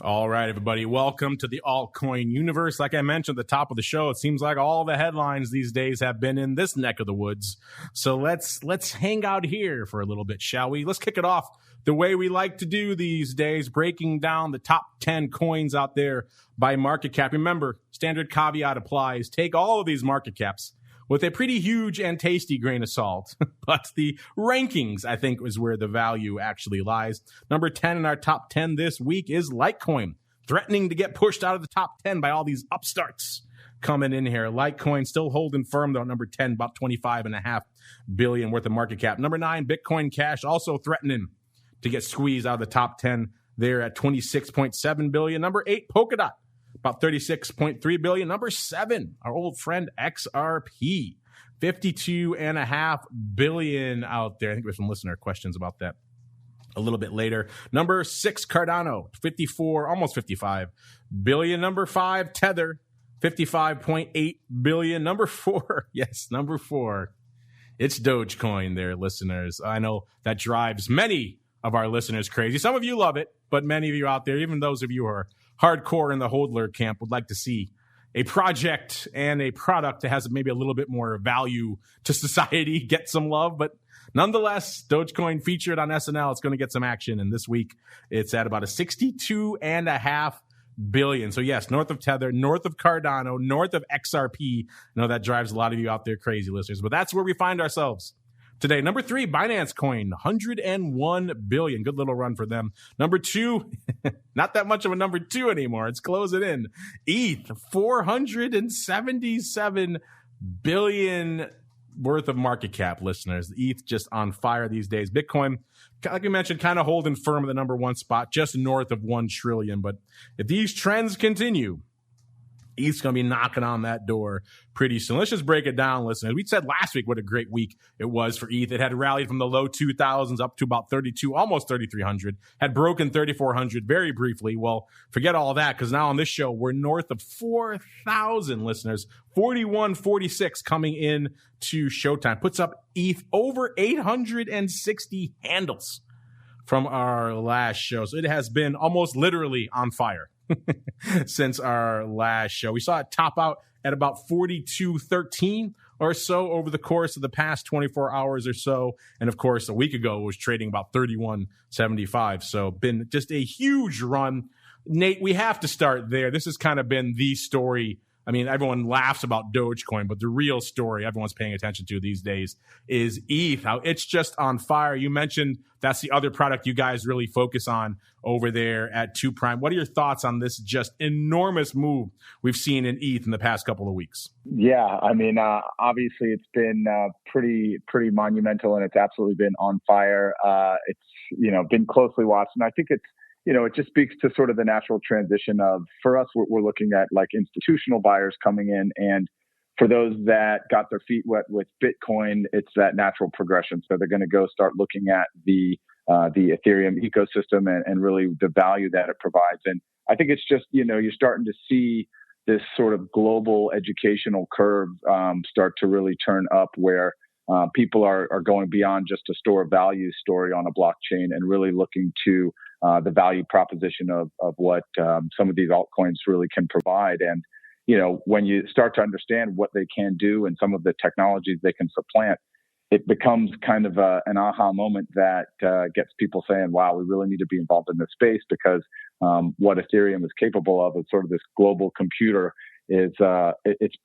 All right, everybody, welcome to the altcoin universe. Like I mentioned at the top of the show, it seems like all the headlines these days have been in this neck of the woods. So let's hang out here for a little bit, shall we? Let's kick it off the way we like to do these days, breaking down the top 10 coins out there by market cap. Remember, standard caveat applies. Take all of these market caps with a pretty huge and tasty grain of salt. But the rankings, I think, is where the value actually lies. Number 10 in our top 10 this week is Litecoin, threatening to get pushed out of the top 10 by all these upstarts coming in here. Litecoin still holding firm, though, number 10, about $25.5 billion worth of market cap. Number 9, Bitcoin Cash, also threatening to get squeezed out of the top 10 there at $26.7 billion. Number 8, Polkadot, about $36.3 billion. Number 7, our old friend XRP, $52.5 billion out there. I think we have some listener questions about that a little bit later. Number 6, Cardano, 54, almost 55 billion. Number 5, Tether, 55.8 billion. Number 4, yes, number 4, it's Dogecoin there, listeners. I know that drives many of our listeners crazy. Some of you love it, but many of you out there, even those of you who are hardcore in the hodler camp, would like to see a project and a product that has maybe a little bit more value to society get some love. But nonetheless, Dogecoin featured on SNL. It's going to get some action. And this week, it's at about a $62.5 billion. So yes, north of Tether, north of Cardano, north of XRP. I know that drives a lot of you out there crazy, listeners. But that's where we find ourselves today. Number 3, Binance Coin, $101 billion. Good little run for them. Number 2, not that much of a number 2 anymore. It's closing in. ETH, $477 billion worth of market cap, listeners. ETH just on fire these days. Bitcoin, like we mentioned, kind of holding firm in the number 1 spot, just north of 1 trillion. But if these trends continue, ETH's going to be knocking on that door pretty soon. Let's just break it down, listeners. We said last week what a great week it was for ETH. It had rallied from the low 2,000s up to about 32, almost 3,300. Had broken 3,400 very briefly. Well, forget all that, because now on this show, we're north of 4,000, listeners. 41.46 coming in to showtime. Puts up ETH over 860 handles from our last show. So it has been almost literally on fire since our last show. We saw it top out at about 42.13 or so over the course of the past 24 hours or so. And of course, a week ago, it was trading about 31.75. So been just a huge run. Nate, we have to start there. This has kind of been the story. I mean, everyone laughs about Dogecoin, but the real story everyone's paying attention to these days is ETH, how it's just on fire. You mentioned that's the other product you guys really focus on over there at 2 Prime. What are your thoughts on this just enormous move we've seen in ETH in the past couple of weeks? Yeah, I mean, obviously it's been pretty monumental, and it's absolutely been on fire. It's, been closely watched, and I think it's, it just speaks to sort of the natural transition of, for us, we're looking at like institutional buyers coming in. And for those that got their feet wet with Bitcoin, it's that natural progression. So they're going to go start looking at the Ethereum ecosystem and really the value that it provides. And I think it's just, you're starting to see this sort of global educational curve start to really turn up, where people are going beyond just a store of value story on a blockchain and really looking to the value proposition of what some of these altcoins really can provide. And, when you start to understand what they can do and some of the technologies they can supplant, it becomes kind of an aha moment that gets people saying, wow, we really need to be involved in this space, because what Ethereum is capable of is sort of this global computer is it's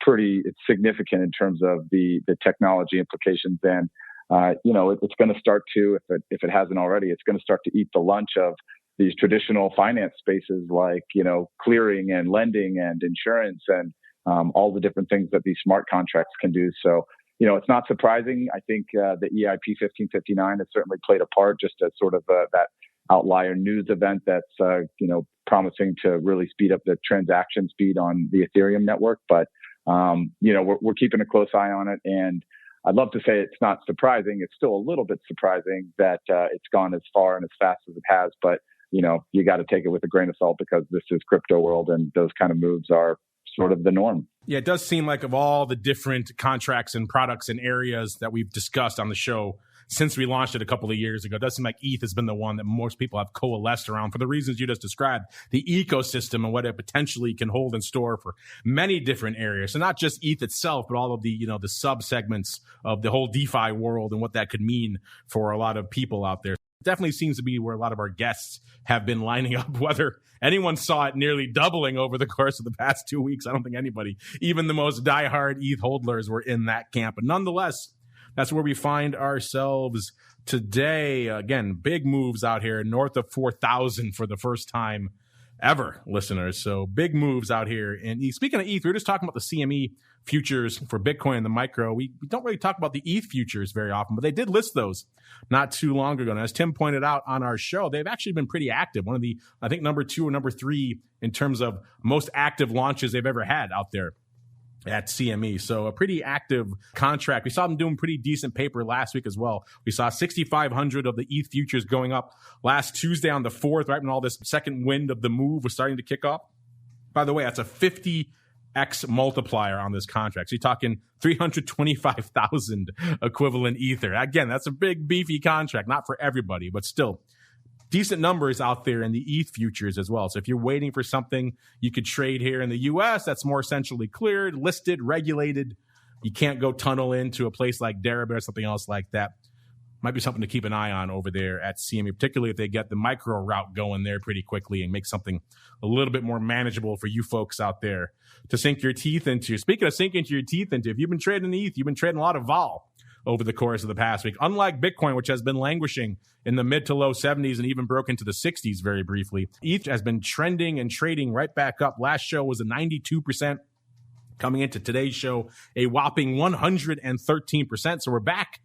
significant in terms of the technology implications. And it's going to start to, if it hasn't already, it's going to start to eat the lunch of these traditional finance spaces like, clearing and lending and insurance and all the different things that these smart contracts can do. So, it's not surprising. I think the EIP 1559 has certainly played a part, just as sort of that outlier news event that's, promising to really speed up the transaction speed on the Ethereum network. But, we're keeping a close eye on it. And I'd love to say it's not surprising. It's still a little bit surprising that it's gone as far and as fast as it has. But, you got to take it with a grain of salt, because this is crypto world and those kind of moves are sort of the norm. Yeah, it does seem like of all the different contracts and products and areas that we've discussed on the show since we launched it a couple of years ago, it does seem like ETH has been the one that most people have coalesced around for the reasons you just described, the ecosystem and what it potentially can hold in store for many different areas. So not just ETH itself, but all of the, the sub-segments of the whole DeFi world and what that could mean for a lot of people out there. Definitely seems to be where a lot of our guests have been lining up, whether anyone saw it nearly doubling over the course of the past 2 weeks. I don't think anybody, even the most diehard ETH holders, were in that camp. But nonetheless, that's where we find ourselves today. Again, big moves out here, north of 4,000 for the first time ever, listeners. So big moves out here. And speaking of ETH, we were just talking about the CME futures for Bitcoin and the micro. We don't really talk about the ETH futures very often, but they did list those not too long ago. And as Tim pointed out on our show, they've actually been pretty active. One of the, I think, number 2 or number 3 in terms of most active launches they've ever had out there at CME. So a pretty active contract. We saw them doing pretty decent paper last week as well. We saw 6,500 of the ETH futures going up last Tuesday on the 4th, right when all this second wind of the move was starting to kick off. By the way, that's a 50x multiplier on this contract. So you're talking 325,000 equivalent Ether. Again, that's a big, beefy contract. Not for everybody, but still decent numbers out there in the ETH futures as well. So if you're waiting for something you could trade here in the US that's more essentially cleared, listed, regulated, you can't go tunnel into a place like Deribit or something else like that. Might be something to keep an eye on over there at CME, particularly if they get the micro route going there pretty quickly and make something a little bit more manageable for you folks out there to sink your teeth into. Speaking of sinking your teeth into, if you've been trading ETH, you've been trading a lot of vol over the course of the past week. Unlike Bitcoin, which has been languishing in the mid to low 70s and even broke into the 60s very briefly, ETH has been trending and trading right back up. Last show was a 92%. Coming into today's show, a whopping 113%. So we're back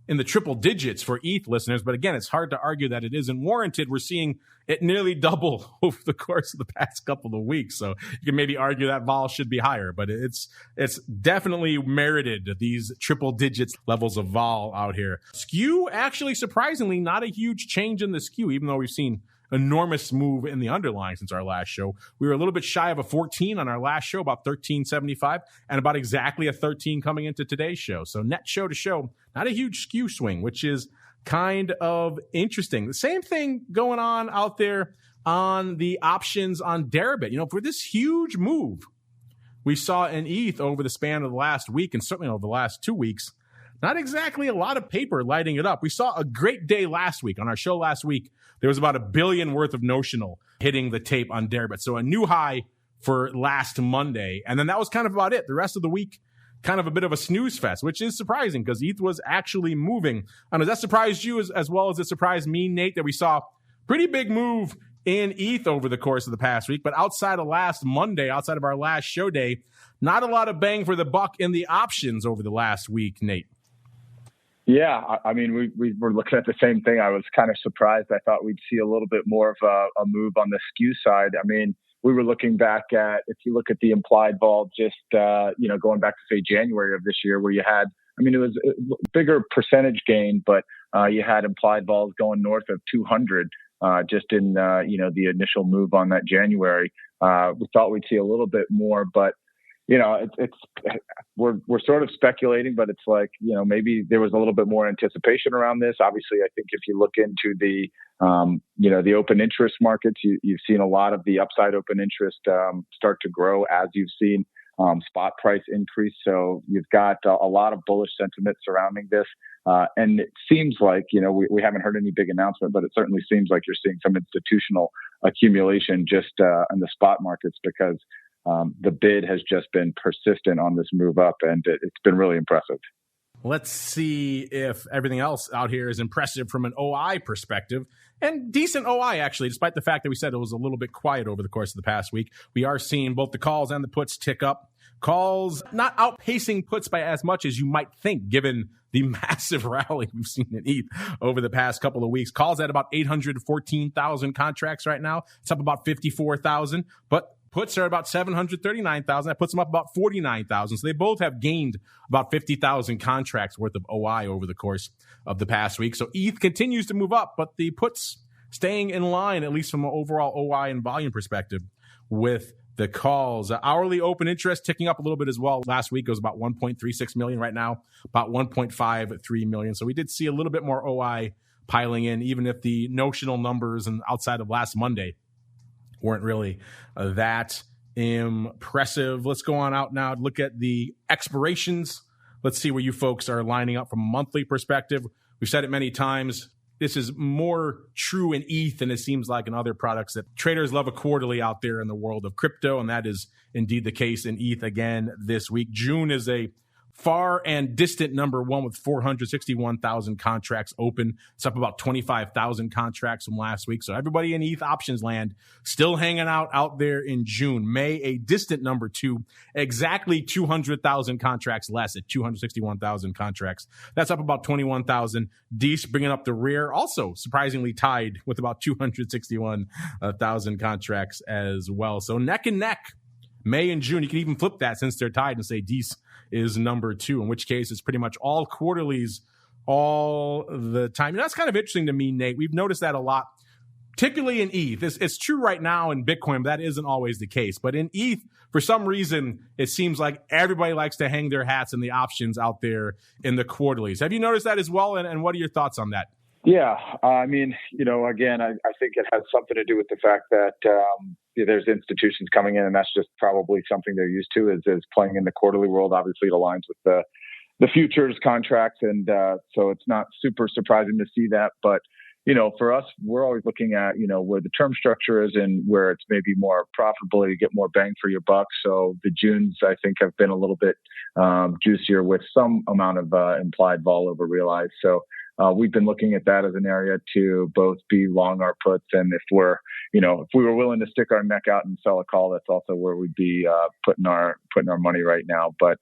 in the triple digits for ETH, listeners. But again, it's hard to argue that it isn't warranted. We're seeing it nearly double over the course of the past couple of weeks. So you can maybe argue that vol should be higher, but it's definitely merited these triple digits levels of vol out here. SKEW, actually, surprisingly, not a huge change in the SKEW, even though we've seen enormous move in the underlying since our last show. We were a little bit shy of a 14 on our last show, about 13.75, and about exactly a 13 coming into today's show. So net show to show, not a huge SKEW swing, which is kind of interesting. The same thing going on out there on the options on Deribit. For this huge move we saw in ETH over the span of the last week, and certainly over the last 2 weeks, not exactly a lot of paper lighting it up. We saw a great day last week. On our show last week, there was about $1 billion worth of notional hitting the tape on Deribit. So a new high for last Monday. And then that was kind of about it. The rest of the week, kind of a bit of a snooze fest, which is surprising because ETH was actually moving. I know that surprised you as well as it surprised me, Nate, that we saw pretty big move in ETH over the course of the past week. But outside of last Monday, outside of our last show day, not a lot of bang for the buck in the options over the last week, Nate. Yeah, I mean, we were looking at the same thing. I was kind of surprised. I thought we'd see a little bit more of a move on the SKEW side. I mean, we were looking back at, if you look at the implied vol, just, going back to, say, January of this year, where you had, I mean, it was a bigger percentage gain, but you had implied vols going north of 200 just in, the initial move on that January. We thought we'd see a little bit more, but we're sort of speculating, but it's like, maybe there was a little bit more anticipation around this. Obviously, I think if you look into the open interest markets, you've seen a lot of the upside open interest start to grow as you've seen spot price increase. So you've got a lot of bullish sentiment surrounding this. And it seems like, we haven't heard any big announcement, but it certainly seems like you're seeing some institutional accumulation just in the spot markets because the bid has just been persistent on this move up, and it's been really impressive. Let's see if everything else out here is impressive from an OI perspective. And decent OI, actually, despite the fact that we said it was a little bit quiet over the course of the past week. We are seeing both the calls and the puts tick up. Calls not outpacing puts by as much as you might think, given the massive rally we've seen in ETH over the past couple of weeks. Calls at about 814,000 contracts right now. It's up about 54,000, but puts are about 739,000. That puts them up about 49,000. So they both have gained about 50,000 contracts worth of OI over the course of the past week. So ETH continues to move up, but the puts staying in line, at least from an overall OI and volume perspective, with the calls. Hourly open interest ticking up a little bit as well. Last week it was about 1.36 million. Right now, about 1.53 million. So we did see a little bit more OI piling in, even if the notional numbers and outside of last Monday weren't really that impressive. Let's go on out now. Look at the expirations. Let's see where you folks are lining up from a monthly perspective. We've said it many times. This is more true in ETH than it seems like in other products, that traders love a quarterly out there in the world of crypto, and that is indeed the case in ETH again this week. June is a far and distant number one with 461,000 contracts open. It's up about 25,000 contracts from last week. So everybody in ETH options land still hanging out there in June. May, a distant number two, exactly 200,000 contracts less at 261,000 contracts. That's up about 21,000. Dees bringing up the rear, also surprisingly tied with about 261,000 contracts as well. So neck and neck. May and June, you can even flip that since they're tied and say Dees is number two, in which case it's pretty much all quarterlies all the time. And that's kind of interesting to me, Nate. We've noticed that a lot, particularly in ETH. It's true right now in Bitcoin, but that isn't always the case. But in ETH, for some reason, it seems like everybody likes to hang their hats in the options out there in the quarterlies. Have you noticed that as well? And what are your thoughts on that? Yeah, I mean, again, I think it has something to do with the fact that there's institutions coming in, and that's just probably something they're used to is playing in the quarterly world. Obviously, it aligns with the futures contracts, and so it's not super surprising to see that. But for us, we're always looking at where the term structure is and where it's maybe more profitable, you get more bang for your buck. So the Junes, I think, have been a little bit juicier with some amount of implied vol over realized. So we've been looking at that as an area to both be long our puts, and if we were willing to stick our neck out and sell a call, that's also where we'd be putting our money right now. But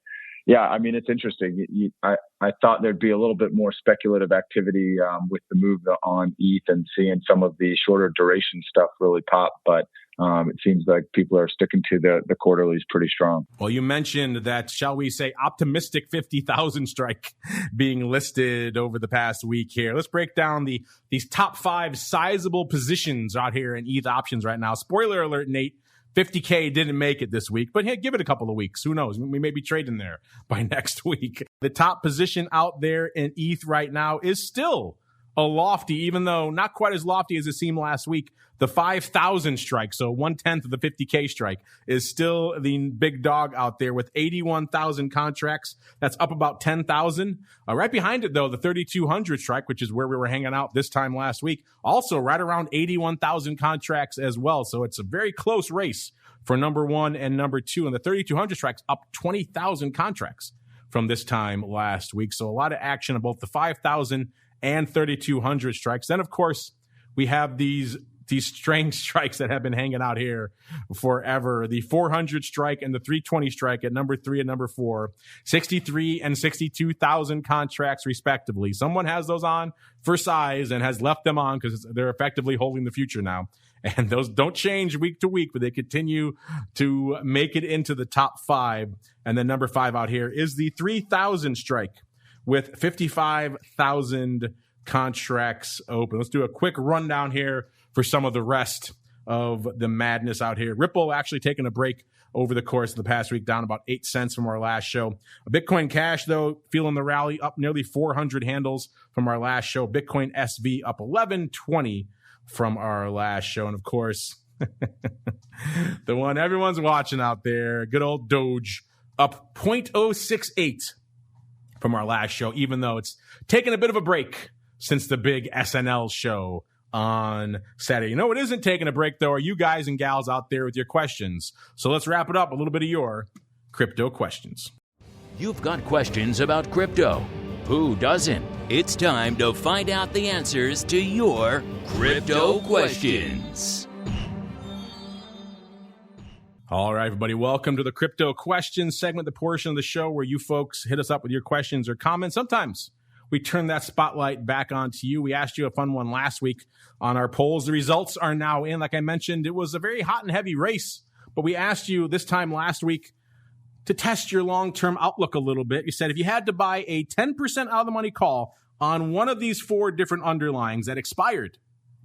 yeah, I mean, it's interesting. I thought there'd be a little bit more speculative activity with the move on ETH and seeing some of the shorter duration stuff really pop, but it seems like people are sticking to the quarterlies pretty strong. Well, you mentioned that, shall we say, optimistic 50,000 strike being listed over the past week here. Let's break down these top 5 sizable positions out here in ETH options right now. Spoiler alert, Nate. 50K didn't make it this week, but hey, give it a couple of weeks. Who knows? We may be trading there by next week. The top position out there in ETH right now is still a lofty, even though not quite as lofty as it seemed last week, the 5,000 strike, so 1/10 of the 50K strike, is still the big dog out there with 81,000 contracts. That's up about 10,000. Right behind it, though, the 3,200 strike, which is where we were hanging out this time last week, also right around 81,000 contracts as well. So it's a very close race for number one and number two. And the 3,200 strikes up 20,000 contracts from this time last week. So a lot of action on both the 5,000 and 3,200 strikes. Then, of course, we have these strange strikes that have been hanging out here forever. The 400 strike and the 320 strike at number 3 and number 4, 63 and 62,000 contracts respectively. Someone has those on for size and has left them on because they're effectively holding the future now. And those don't change week to week, but they continue to make it into the top 5. And then number 5 out here is the 3,000 strike with 55,000 contracts open. Let's do a quick rundown here for some of the rest of the madness out here. Ripple actually taking a break over the course of the past week, down about 8 cents from our last show. Bitcoin Cash, though, feeling the rally, up nearly 400 handles from our last show. Bitcoin SV up 1120 from our last show. And of course, the one everyone's watching out there, good old Doge, up 0.068 from our last show, even though it's taken a bit of a break since the big SNL show on Saturday. You know what isn't taking a break, though, are you guys and gals out there with your questions. So let's wrap it up, a little bit of your crypto questions. You've got questions about crypto. Who doesn't? It's time to find out the answers to your crypto questions. All right, everybody, welcome to the Crypto Questions segment, the portion of the show where you folks hit us up with your questions or comments. Sometimes we turn that spotlight back onto you. We asked you a fun one last week on our polls. The results are now in. Like I mentioned, it was a very hot and heavy race, but we asked you this time last week to test your long-term outlook a little bit. You said if you had to buy a 10% out of the money call on one of these 4 different underlyings that expired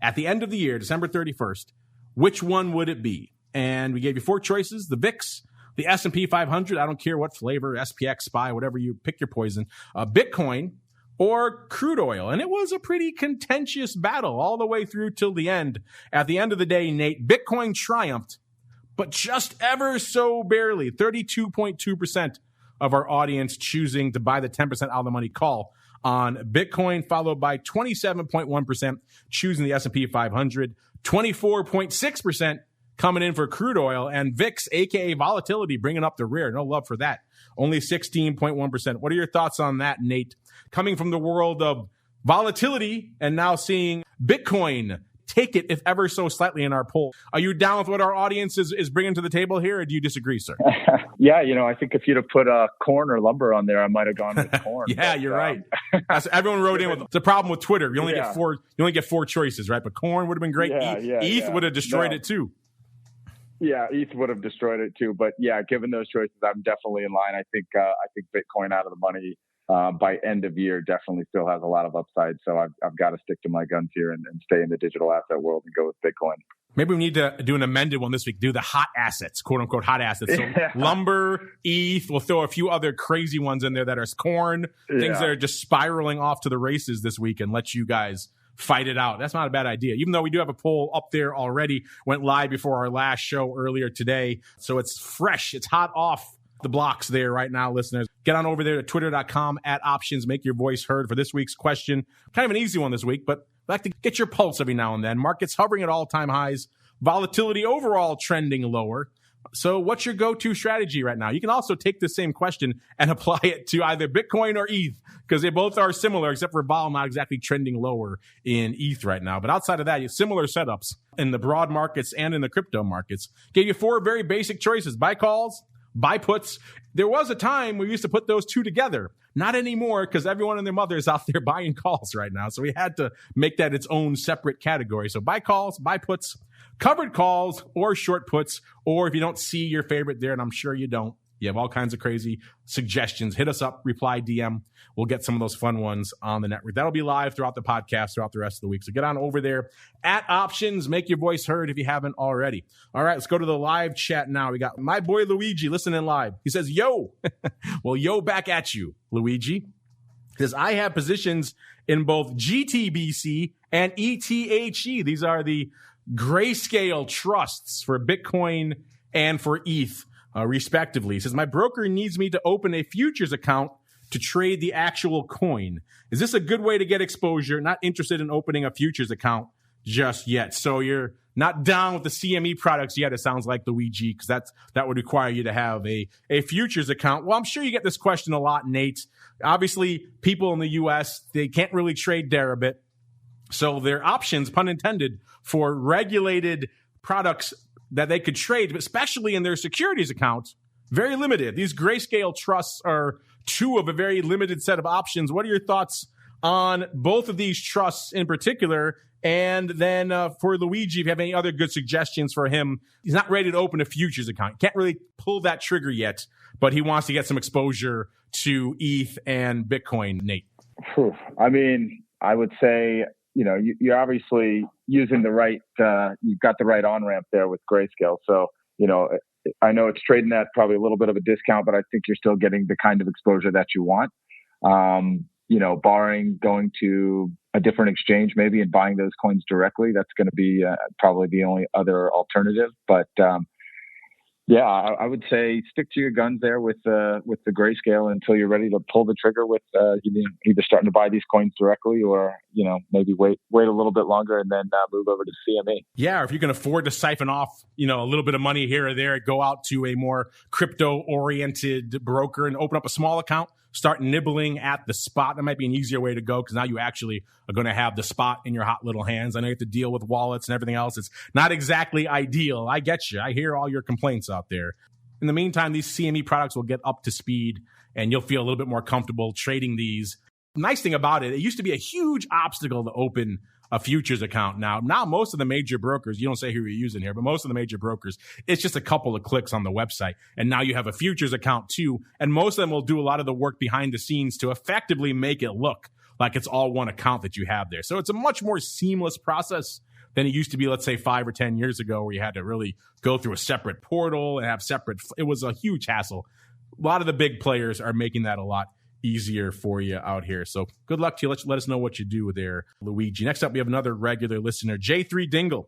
at the end of the year, December 31st, which one would it be? And we gave you 4 choices: the VIX, the S&P 500, I don't care what flavor, SPX, SPY, whatever, you pick your poison, Bitcoin, or crude oil. And it was a pretty contentious battle all the way through till the end. At the end of the day, Nate, Bitcoin triumphed, but just ever so barely. 32.2% of our audience choosing to buy the 10% out of the money call on Bitcoin, followed by 27.1% choosing the S&P 500, 24.6% coming in for crude oil, and VIX, aka volatility, bringing up the rear. No love for that. Only 16.1%. What are your thoughts on that, Nate? Coming from the world of volatility and now seeing Bitcoin take it, if ever so slightly, in our poll. Are you down with what our audience is bringing to the table here, or do you disagree, sir? Yeah, I think if you'd have put corn or lumber on there, I might have gone with corn. Yeah, but, you're right. Everyone wrote in with the problem with Twitter. You only get 4. You only get 4 choices, right? But corn would have been great. ETH would have destroyed it too. Yeah, ETH would have destroyed it too. But yeah, given those choices, I'm definitely in line. I think Bitcoin out of the money by end of year definitely still has a lot of upside. So I've got to stick to my guns here and stay in the digital asset world and go with Bitcoin. Maybe we need to do an amended one this week. Do the hot assets, quote unquote hot assets. So lumber, ETH. We'll throw a few other crazy ones in there that are corn, things that are just spiraling off to the races this week, and let you guys fight it out. That's not a bad idea. Even though we do have a poll up there already, went live before our last show earlier today. So it's fresh. It's hot off the blocks there right now, listeners. Get on over there to twitter.com/options. Make your voice heard for this week's question. Kind of an easy one this week, but I like to get your pulse every now and then. Markets hovering at all-time highs. Volatility overall trending lower. So what's your go-to strategy right now? You can also take the same question and apply it to either Bitcoin or ETH, because they both are similar, except for vol not exactly trending lower in ETH right now. But outside of that, you have similar setups in the broad markets and in the crypto markets. Gave you 4 very basic choices: buy calls, buy puts. There was a time we used to put those 2 together. Not anymore, because everyone and their mother is out there buying calls right now. So we had to make that its own separate category. So buy calls, buy puts, covered calls, or short puts. Or if you don't see your favorite there, and I'm sure you don't, you have all kinds of crazy suggestions, hit us up, reply, DM. We'll get some of those fun ones on the network. That'll be live throughout the podcast, throughout the rest of the week. So get on over there at Options. Make your voice heard if you haven't already. All right, let's go to the live chat now. We got my boy Luigi listening live. He says, yo. Well, yo back at you, Luigi. Says, I have positions in both GTBC and ETHE. These are the grayscale trusts for Bitcoin and for ETH, respectively. He says, my broker needs me to open a futures account to trade the actual coin. Is this a good way to get exposure? Not interested in opening a futures account just yet. So you're not down with the CME products yet, it sounds like, Luigi, because that would require you to have a futures account. Well, I'm sure you get this question a lot, Nate. Obviously, people in the U.S., they can't really trade Deribit. So their options, pun intended, for regulated products that they could trade, especially in their securities accounts, very limited. These grayscale trusts are two of a very limited set of options. What are your thoughts on both of these trusts in particular? And then for Luigi, if you have any other good suggestions for him, he's not ready to open a futures account. Can't really pull that trigger yet, but he wants to get some exposure to ETH and Bitcoin, Nate. I mean, I would say, you're obviously using the right, you've got the right on-ramp there with Grayscale. So, I know it's trading at probably a little bit of a discount, but I think you're still getting the kind of exposure that you want. Barring going to a different exchange maybe and buying those coins directly, that's going to be probably the only other alternative. But I would say stick to your guns there with the Grayscale until you're ready to pull the trigger with either starting to buy these coins directly or maybe wait a little bit longer and then move over to CME. Yeah, or if you can afford to siphon off a little bit of money here or there, go out to a more crypto oriented broker and open up a small account. Start nibbling at the spot. That might be an easier way to go because now you actually are going to have the spot in your hot little hands. I know you have to deal with wallets and everything else. It's not exactly ideal. I get you. I hear all your complaints out there. In the meantime, these CME products will get up to speed and you'll feel a little bit more comfortable trading these. The nice thing about it used to be a huge obstacle to open a futures account. Now most of the major brokers, you don't say who you're using here, but most of the major brokers, it's just a couple of clicks on the website. And now you have a futures account too. And most of them will do a lot of the work behind the scenes to effectively make it look like it's all one account that you have there. So it's a much more seamless process than it used to be, let's say 5 or 10 years ago, where you had to really go through a separate portal and have it was a huge hassle. A lot of the big players are making that a lot easier for you out here. So good luck to you. Let us know what you do there, Luigi. Next up, we have another regular listener, J3 Dingle.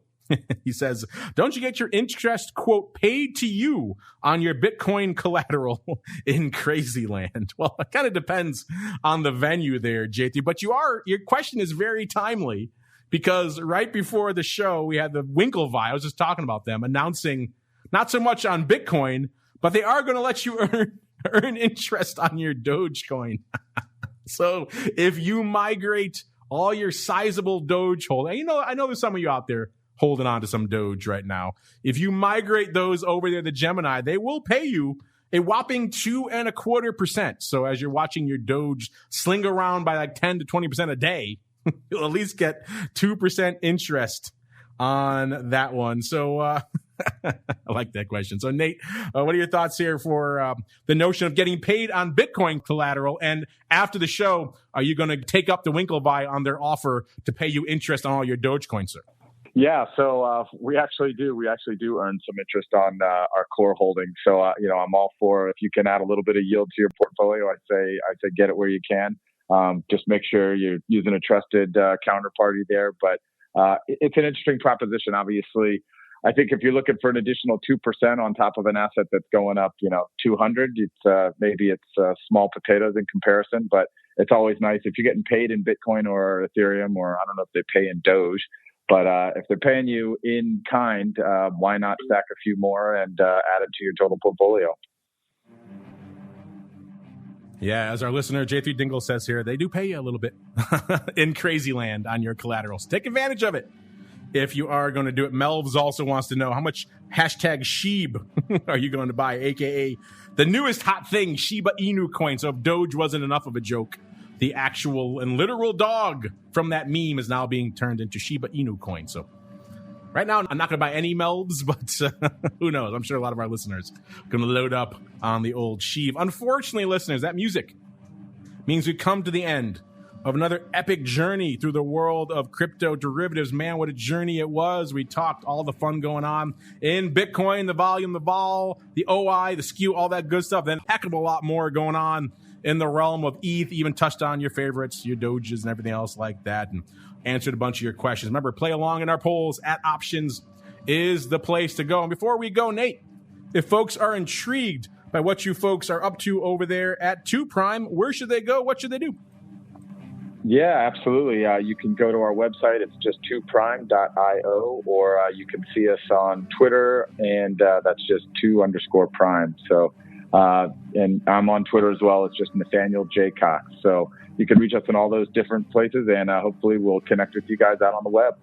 He says, don't you get your interest, quote, paid to you on your Bitcoin collateral in crazy land? Well, it kind of depends on the venue there, J3, but your question is very timely because right before the show, we had the Winklevi, I was just talking about them, announcing not so much on Bitcoin, but they are going to let you earn interest on your Dogecoin. So if you migrate all your sizable Doge holding, I know there's some of you out there holding on to some Doge right now. If you migrate those over there to Gemini, they will pay you a whopping 2.25%. So as you're watching your Doge sling around by like 10 to 20% a day, you'll at least get 2% interest on that one. So I like that question. So Nate, what are your thoughts here for the notion of getting paid on Bitcoin collateral? And after the show, are you going to take up the Winklevi on their offer to pay you interest on all your Dogecoin, sir? Yeah, so we actually do. We actually do earn some interest on our core holdings. So I'm all for, if you can add a little bit of yield to your portfolio, I'd say get it where you can. Just make sure you're using a trusted counterparty there. But it's an interesting proposition. Obviously, I think if you're looking for an additional 2% on top of an asset that's going up, 200, it's small potatoes in comparison. But it's always nice if you're getting paid in Bitcoin or Ethereum, or I don't know if they pay in Doge. But if they're paying you in kind, why not stack a few more and add it to your total portfolio? Yeah, as our listener, J3 Dingle says here, they do pay you a little bit in crazy land on your collaterals. Take advantage of it if you are going to do it. Melvs also wants to know, how much #Sheeb are you going to buy, a.k.a. the newest hot thing, Shiba Inu coin. So if Doge wasn't enough of a joke, the actual and literal dog from that meme is now being turned into Shiba Inu coin. So right now, I'm not going to buy any Melvs, but who knows? I'm sure a lot of our listeners are going to load up on the old Sheeb. Unfortunately, listeners, that music means we come to the end of another epic journey through the world of crypto derivatives. Man, what a journey it was. We talked all the fun going on in Bitcoin, the volume, the vol, the OI, the SKEW, all that good stuff. Then a heck of a lot more going on in the realm of ETH. Even touched on your favorites, your Doges and everything else like that, and answered a bunch of your questions. Remember, play along in our polls at Options is the place to go. And before we go, Nate, if folks are intrigued by what you folks are up to over there at 2 Prime, where should they go? What should they do? Yeah, absolutely. You can go to our website. It's just 2prime.io, or you can see us on Twitter, and that's just 2_prime. So, and I'm on Twitter as well. It's just Nathaniel J. Cox. So you can reach us in all those different places, and hopefully we'll connect with you guys out on the web.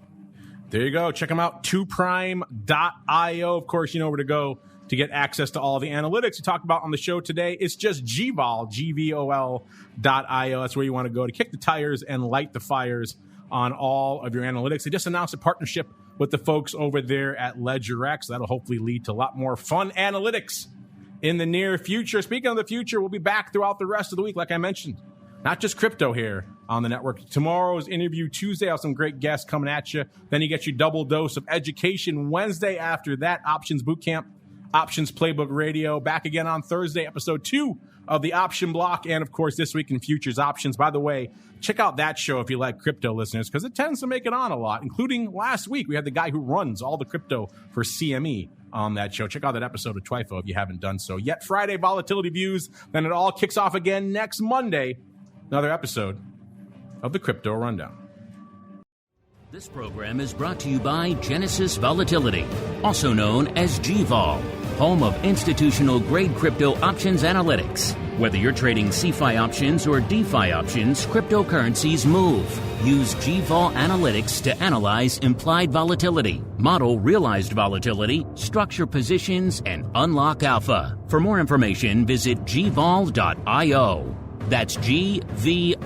There you go. Check them out, 2prime.io. Of course, you know where to go to get access to all the analytics we talked about on the show today. It's just GVOL, GVOL.io. That's where you want to go to kick the tires and light the fires on all of your analytics. They just announced a partnership with the folks over there at LedgerX. That'll hopefully lead to a lot more fun analytics in the near future. Speaking of the future, we'll be back throughout the rest of the week, like I mentioned. Not just crypto here on the network. Tomorrow's Interview Tuesday, I'll have some great guests coming at you. Then you get your double dose of education Wednesday. After that, Options Bootcamp, Options Playbook Radio. Back again on Thursday, episode 2 of the Option Block. And, of course, This Week in Futures Options. By the way, check out that show if you like crypto, listeners, because it tends to make it on a lot, including last week. We had the guy who runs all the crypto for CME on that show. Check out that episode of Twifo if you haven't done so yet. Friday, Volatility Views. Then it all kicks off again next Monday. Another episode of the Crypto Rundown. This program is brought to you by Genesis Volatility, also known as GVOL, home of institutional-grade crypto options analytics. Whether you're trading CeFi options or DeFi options, cryptocurrencies move. Use GVOL analytics to analyze implied volatility, model realized volatility, structure positions, and unlock alpha. For more information, visit gvol.io. That's GVOL.io.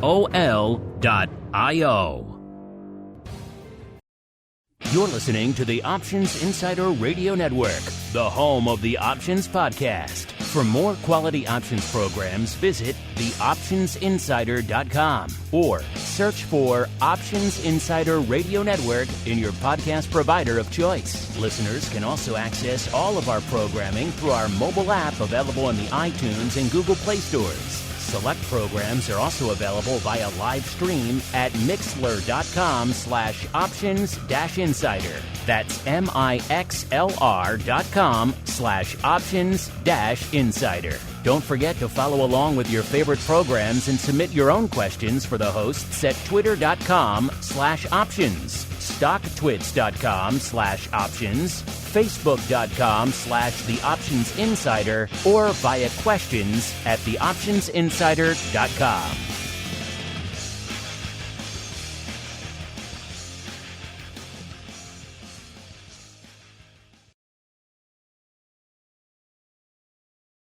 You're listening to the Options Insider Radio Network, the home of the Options Podcast. For more quality options programs, visit theoptionsinsider.com or search for Options Insider Radio Network in your podcast provider of choice. Listeners can also access all of our programming through our mobile app available in the iTunes and Google Play stores. Select programs are also available via live stream at mixlr.com/options-insider. That's mixlr.com/options-insider. Don't forget to follow along with your favorite programs and submit your own questions for the hosts at twitter.com/options, stocktwits.com/options, facebook.com/theoptionsinsider, or via questions at theoptionsinsider.com.